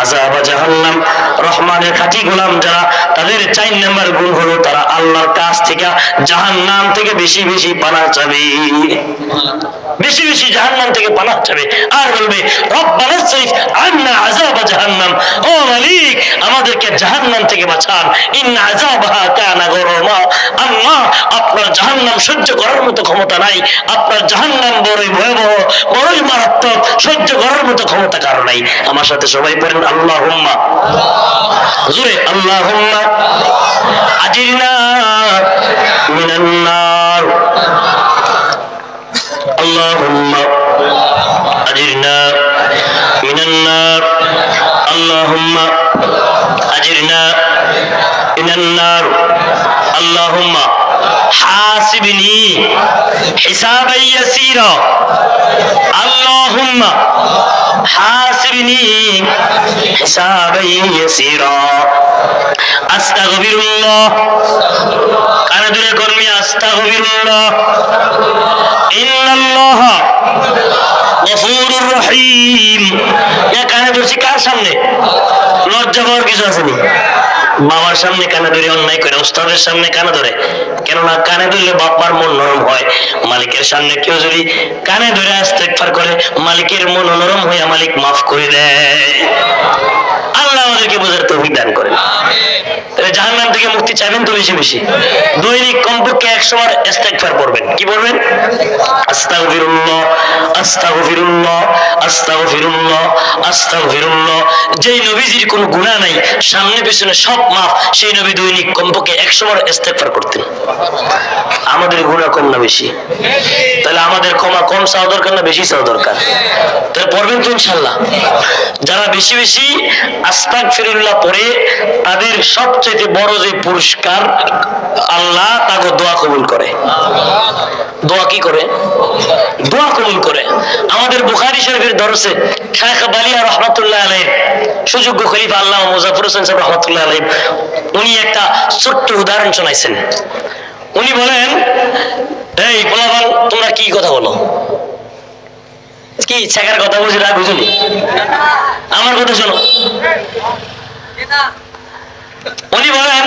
আযাব জাহান্নাম। রহমানের খাঁটি গোলাম যারা, তাদের 4 নম্বর গুণ হলো তারা আল্লাহর কাছ থেকে জাহান্নাম থেকে বেশি বেশি পানাহ চাবে, বেশি বেশি জাহান্নাম থেকে পানাহ চাবে, আর বলবে রব্বানা সরিফ আন্না আযাব জাহান্নাম, ও মালিক আমাদেরকে জাহান্নাম থেকে বাঁচান, ইন্না আযাবাহা কানা গরামা। আল্লাহ আপনার জাহান্নাম সহ্য করার মতো ক্ষমতা নাই, আপনার জাহান্নাম বড়ই ভয়াবহ, বড়ই মারাত্মক, সহ্য করার মতো ক্ষমতা কার নাই। আমার সাথে সবাই পড়েন আল্লাহুম্মা, জোরে আল্লাহুম্মা আজিরনা মিনান নার, আল্লাহুম্মা আজিরনা মিনান নার, আল্লাহুম্মা আজিরনা মিনান নার, আল্লাহুম্মা হাসিবনি হিসাবান ইয়াসীরা, আল্লাহুম্মা হাসিবনি হিসাবান ইয়াসীরা, আস্তাগফিরুল্লাহ, কানে ধরে করমি আস্তাগফিরুল্লাহ, ইন্নাল্লাহা গফুরুর রহিম। এ কানে ধরছি কার সামনে? লজ্জা পাওয়ার কিছু আসেনি। বাবার সামনে কানে ধরে অন্যায় করে, উস্তাদের সামনে কানে ধরে, কেননা কানে ধরলে বাবার মন নরম হয়। মালিকের সামনে কেউ যদি কানে ধরে ইস্তেগফার করে, মালিকের মন নরম হয়ে মালিক মাফ করে দেয়। আল্লাহ আমাদেরকে বোঝার তৌফিক দান করেন। তাহলে জাহান্নাম থেকে মুক্তি চাইবেন তো বেশি বেশি, দৈনিক কমপক্ষে 100 বার ইস্তেগফার পড়বেন। কি পড়বেন? আস্তাগফিরুল্লাহ আস্তাগফিরুল্লাহ আস্তাগফিরুল্লাহ আস্তাগফিরুল্লাহ। যেই নবীজির কোনো গুনাহ নাই, সামনে পিছনে সব মাফ, সেই নবী দৈনিক কমপক্ষে 100 বার ইস্তেগফার করতেন। আমাদের গুনাহ কম না বেশি? তাহলে আমাদের ক্ষমা কম চাওয়া দরকার না বেশি চাওয়া দরকার? তাহলে পড়বেন তো ইনশাআল্লাহ। যারা বেশি বেশি আস্তাগফিরুল্লাহ পড়ে, তাদের সবচেয়ে বড় যে পুরস্কার, আল্লাহ তাকে দোয়া কবুল করে। দোয়া কি করে? দোয়া কবুল করে। আমাদের বুখারী শরীফের দরসে শাইখ বালিয়া রাহমাতুল্লাহ আলাইহি, সুযোগ্য খলিফা আল্লামা মুজাফফর হোসেন সাহেব রাহমাতুল্লাহ আলাইহি, উনি একটা ছোট্ট উদাহরণ শোনাইছেন। উনি বলেন, এই পোলাপান তোমরা কি কথা বলো, কি ছেকার কথা বলছি, রাগ বুঝলি? আমার কথা শোনো। উনি বলেন,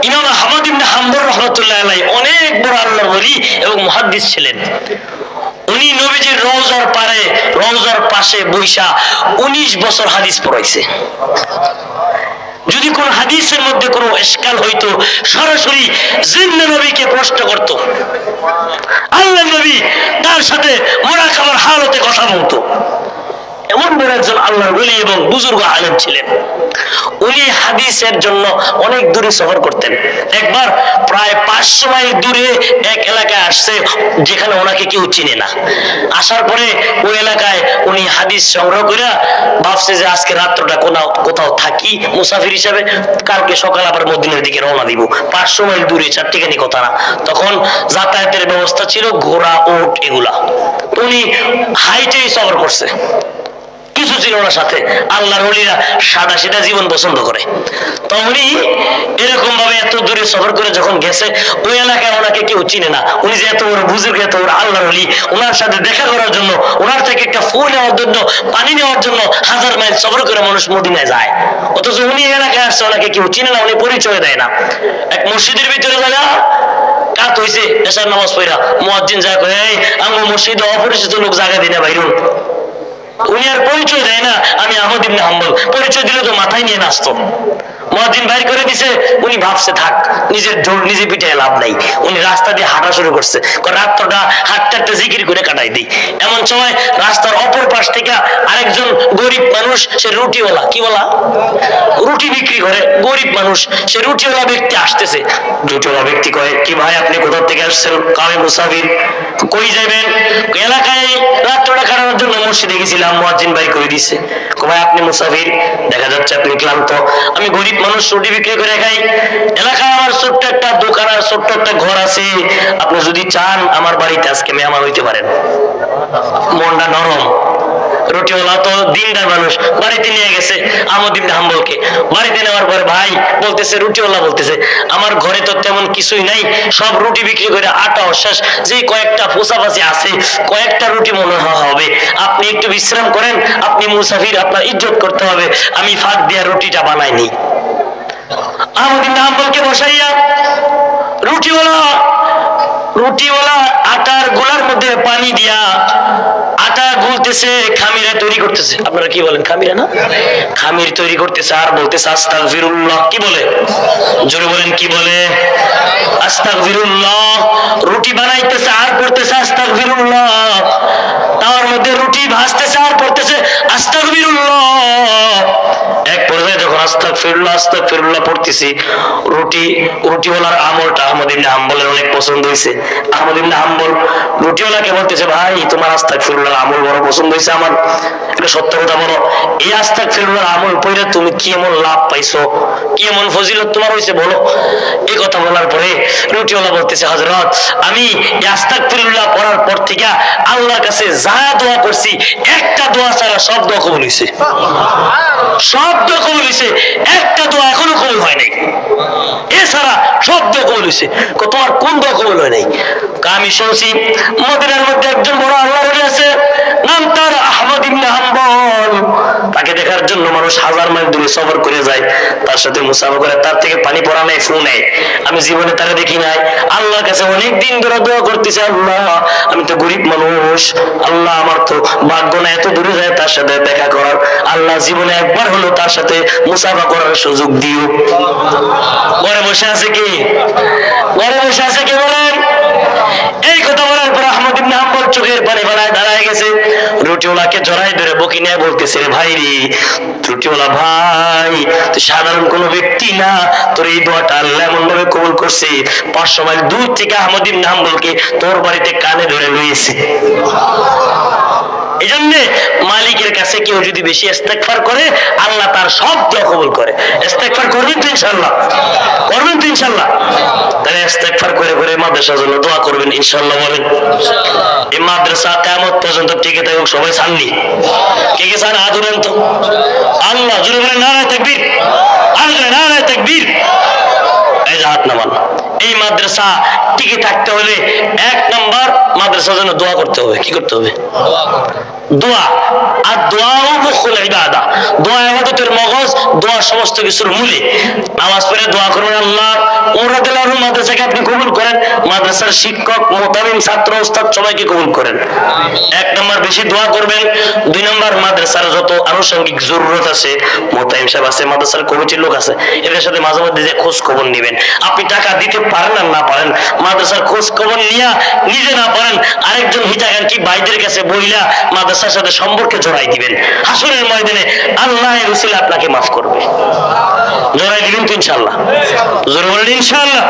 ইমাম আহমদ ইবনে হাম্বল রাহমাতুল্লাহ আলাইহি অনেক বড় আল্লাহর ওলি এবং মুহাদ্দিস ছিলেন। উনি নবীজির রওজার পারে, রওজার পাশে বৈশা 19 বছর হাদিস পড়াইছে। যদি কোন হাদিসের মধ্যে কোনো ইশকাল হইতো, সরাসরি জিন্না নবীকে প্রশ্ন করত। আল্লাহ নবী তার সাথে মুরাকাবার হালতে কথা বলতো। এমন বড় একজন আল্লাহর ওলি এবং বুজুর্গ আলেম ছিলেন। উনি হাদিসের জন্য অনেক দূরে সফর করতেন। একবার প্রায় 500 মাইল দূরে এক এলাকায় আসছে, যেখানে ওনাকে কেউ চিনে না। আসার পরে ওই এলাকায় উনি হাদিস সংগ্রহ করে ভাবছে যে আজকে রাত্রটা কোথাও থাকি মুসাফির হিসাবে, কালকে সকাল আবার মদিনার দিকে রওনা দিব। 500 মাইল দূরে, চারটিখানি কথা না। তখন যাতায়াতের ব্যবস্থা ছিল ঘোড়া, উট, এগুলা। উনি হাইটেই সফর করছে, কিছু ছিল ওনার সাথে। আল্লাহর ওলিরা সাদা সিধা জীবন পছন্দ করে। তো উনি এরকম ভাবে এত দূরে সফর করে যখন গেছে, ওই এলাকায় ওনাকে কেউ চিনে না। উনি যে এত বড় বুজুর্গ, এত বড় আল্লাহর ওলি, ওনার সাথে দেখা করার জন্য, ওনার থেকে একটা ফুল নেওয়ার জন্য, পানি নেওয়ার জন্য 1000 মাইল সফর করে মানুষ মদিনায় যায়। অথচ উনি এলাকায় আসছে, ওনাকে কেউ চিনে না, উনি পরিচয় দেয় না। এক মসজিদের ভিতরে যায়, কাত হইছে, এশার নামাজ পড়া, মুয়াজ্জিন যায় কয়, এই আমার মসজিদে অপরিচিত লোক জায়গা দিনা বাইরুন। উনি আর পরিচয় দেয় না, আমি আহমদ ইবনে হাম্বল। পরিচয় দিলে তো মাথায় নিয়ে নাচতো। মুয়াজ্জিন বাইর করে দিছে, উনি ভাবছে থাক, নিজের জোর নিজে পিটায় লাভ নাই। উনি রাস্তা দিয়ে হাঁটা শুরু করছে, রাতটা হাঁটতে হাঁটতে জিকির করে কাটাই দিই। এমন সময় রাস্তার অপর পাশ থেকে আরেকজন গরিব মানুষ, সে রুটিওয়ালা, কি বলা, রুটি বিক্রি করে, গরিব মানুষ, সে রুটিওয়ালা ব্যক্তি আসতেছে। রুটিওয়ালা ব্যক্তি কয়, কি ভাই আপনি কোথা থেকে আসছেন? কামে মুসাফির। কই যাবেন? এলাকায় রাতটা কাটানোর জন্য মসজিদে গেছিলাম, মুয়াজ্জিন বাইর করে দিছে। ভাই আপনি মুসাফির, দেখা যাচ্ছে আপনি ক্লান্ত। আমি গরিব মানুষ, রুটি বিক্রি করে খাই। এলাকায় আমার ছোট্ট একটা দোকান আর ছোট্ট একটা ঘর আছে, আপনি যদি চান আমার বাড়িতে আজকে মেহমান হইতে পারেন। মনটা নরম। রুটিওয়ালা তো দিনদার মানুষ, বাড়িতে নিয়ে গেছে আহমদ ইবনে হাম্বলকে। বাড়িতে নেওয়ার পরে ভাই বলতেছে, রুটিওয়ালা বলতেছে, আমার ঘরে তো তেমন কিছুই নাই, সব রুটি বিক্রি করে আটাও শেষ, যে কয়েকটা পোষাপাশি আছে কয়েকটা রুটি মনে হবে, আপনি একটু বিশ্রাম করেন, আপনি মুসাফির, আপনার ইজ্জত করতে হবে, আমি ফাঁক দিয়া রুটিটা বানাই নি। আহমদ ইবনে হাম্বলকে বসাইয়া রুটিওয়ালা আটার গোলার মধ্যে পানি দিয়া আটা গুলতেছে, খামিরা তৈরি করতেছে। আপনারা কি বলেন? খামিরা না? খামির তৈরি করতেছে আর বলতেছে আস্তাগফিরুল্লাহ। কি বলে? জোরে বলেন, কি বলে? আস্তাগফিরুল্লাহ। রুটি বানাইতেছে আর পড়তেছে আস্তাগফিরুল্লাহ। তার মধ্যে রুটি ভাজতেছে আর পড়তেছে আস্তাগফিরুল্লাহ। এক পর্যায়ে যখন আস্তাগফিরুল্লাহ পড়তেছি, রুটিওয়ালার আমলটা আহমদ ইবনে হাম্বলের অনেক পছন্দ হয়েছে। আহমদ ইবনে হাম্বল রুটিওয়ালাকে বলতেছে, ভাই তোমার আস্তাগফিরুল্লাহর আমল বড় পছন্দ হয়েছে আমার, একটা সত্য কথা বলো, এই আস্তাগফিরুল্লাহর আমল পড়ে তুমি কি এমন লাভ পাইছো, কি এমন ফজিলত তোমার হয়েছে বলো। এই কথা বলার পরে রুটিওয়ালা বলতেছে, হযরত আমি এই আস্তাগফিরুল্লাহ পড়ার পর থেকে আল্লাহর কাছে যা দোয়া করছি, একটা দোয়া ছাড়া সব দোয়া কবুল হয়েছে। সব দোয়া কবুল হয়েছে, একটা দোয়া এখনো কবুল হয় নাই, এছাড়া সব দোয়া কবুল হয়েছে। তোমার কোন দোয়া কবুল হয় নাই? আমি শুনছি মদিনার মধ্যে একজন বড় আল্লাহর ওলি আছে, নাম তার আহমদ ইবনে হাম্বল। তাকে দেখার জন্য মানুষ হাজার মাইল দূরে সফর করে যায়, তার সাথে মুসাফা করে, তার থেকে পানি পড়া নেয়, ফু নেয়। আমি জীবনে তাকে দেখি নাই। আল্লাহর কাছে অনেক দিন ধরে দোয়া করতেছে, আল্লাহ আমি তো গরিব মানুষ, আল্লাহ আমার তো ভাগ্য না এত দূরে যায় তার সাথে দেখা করার, আল্লাহ জীবনে একবার হলো তার সাথে মুসাফা করার সুযোগ দিও। ঘরে বসে আছে কি? ঘরে বসে আছে কি বলেন? এই কথা বলার পর আহমদ ইবনে হাম্বল চোখের পানি ফেলায় দাঁড়ায় গেছে। রুটিওয়ালাকে জড়াই ধরে বকি নিয়ে বলতেছে, রে ভাই রে, রুটিওয়ালা ভাই তুই সাধারণ কোনো ব্যক্তি না, তোর এই দোয়াটা আল্লাহ এমন ভাবে কবুল করছে, 500 মাইল দূর থেকে আহমদ ইবনে হাম্বলকে তোর বাড়িতে কানে ধরে লইছে। এই জন্য মালিকের কাছে কেউ যদি বেশি ইস্তেগফার করে, আল্লাহ তার সব দোয়া কবুল করে। ইস্তেগফার করবেন তো ইনশাআল্লাহ? করবেন তো ইনশাআল্লাহ? তাহলে ইস্তেগফার করে করে মাদ্রাসার জন্য দোয়া করবেন ইনশাআল্লাহ। বলেন এই মাদ্রাসা কিয়ামত পর্যন্ত টিকে থাকুক। সবাই চাননি? কে কে চান? হাত উঠান তো। আল্লাহ জোরে বলেন নারায়ে তাকবীর, আর জোরে নারায়ে তাকবীর। এই যে হাত নামান। এই মাদ্রাসা টিকে থাকতে হলে 1 নাম্বার মাদ্রাসার জন্য দোয়া করতে হবে। কি করতে হবে? দোয়া। আর দোয়াও মুখুল ইবাদা, দোয়া ইবাদতের মগজ, দোয়া সমস্ত কিছুর মূলে। নামাজ পড়ে দোয়া করবেন, আল্লাহ ওমরাতুল্লাহ মাদ্রাসাকে আপনি কবুল করেন, মাদ্রাসার শিক্ষক মুতামিম ছাত্র ওস্তাদ সবাইকে কবুল করেন। 1 নাম্বার বেশি দোয়া করবেন। 2 নাম্বার মাদ্রাসার যত আনুষঙ্গিক জরুরত আছে, মুতামিম সাহেব আছে, মাদ্রাসার কমিটির লোক আছে, এদের সাথে মাঝে মধ্যে যে খোঁজ খবর নেবেন। আপনি টাকা দিতে পারেন আর না পারেন, মাদ্রাসার খোঁজ খবর নিয়া নিজে না পারেন, আরেকজন হিতাকাঙ্ক্ষী কি ভাইদের কাছে বইলা মাদ্রাসার সাথে সম্পর্কে জড়াই দিবেন। হাসরের ময়দানে আল্লাহর উসিলা আপনাকে মাফ করবে। জড়াই দিবেন তো ইনশাআল্লাহ? জোরে বলেন ইনশাআল্লাহ।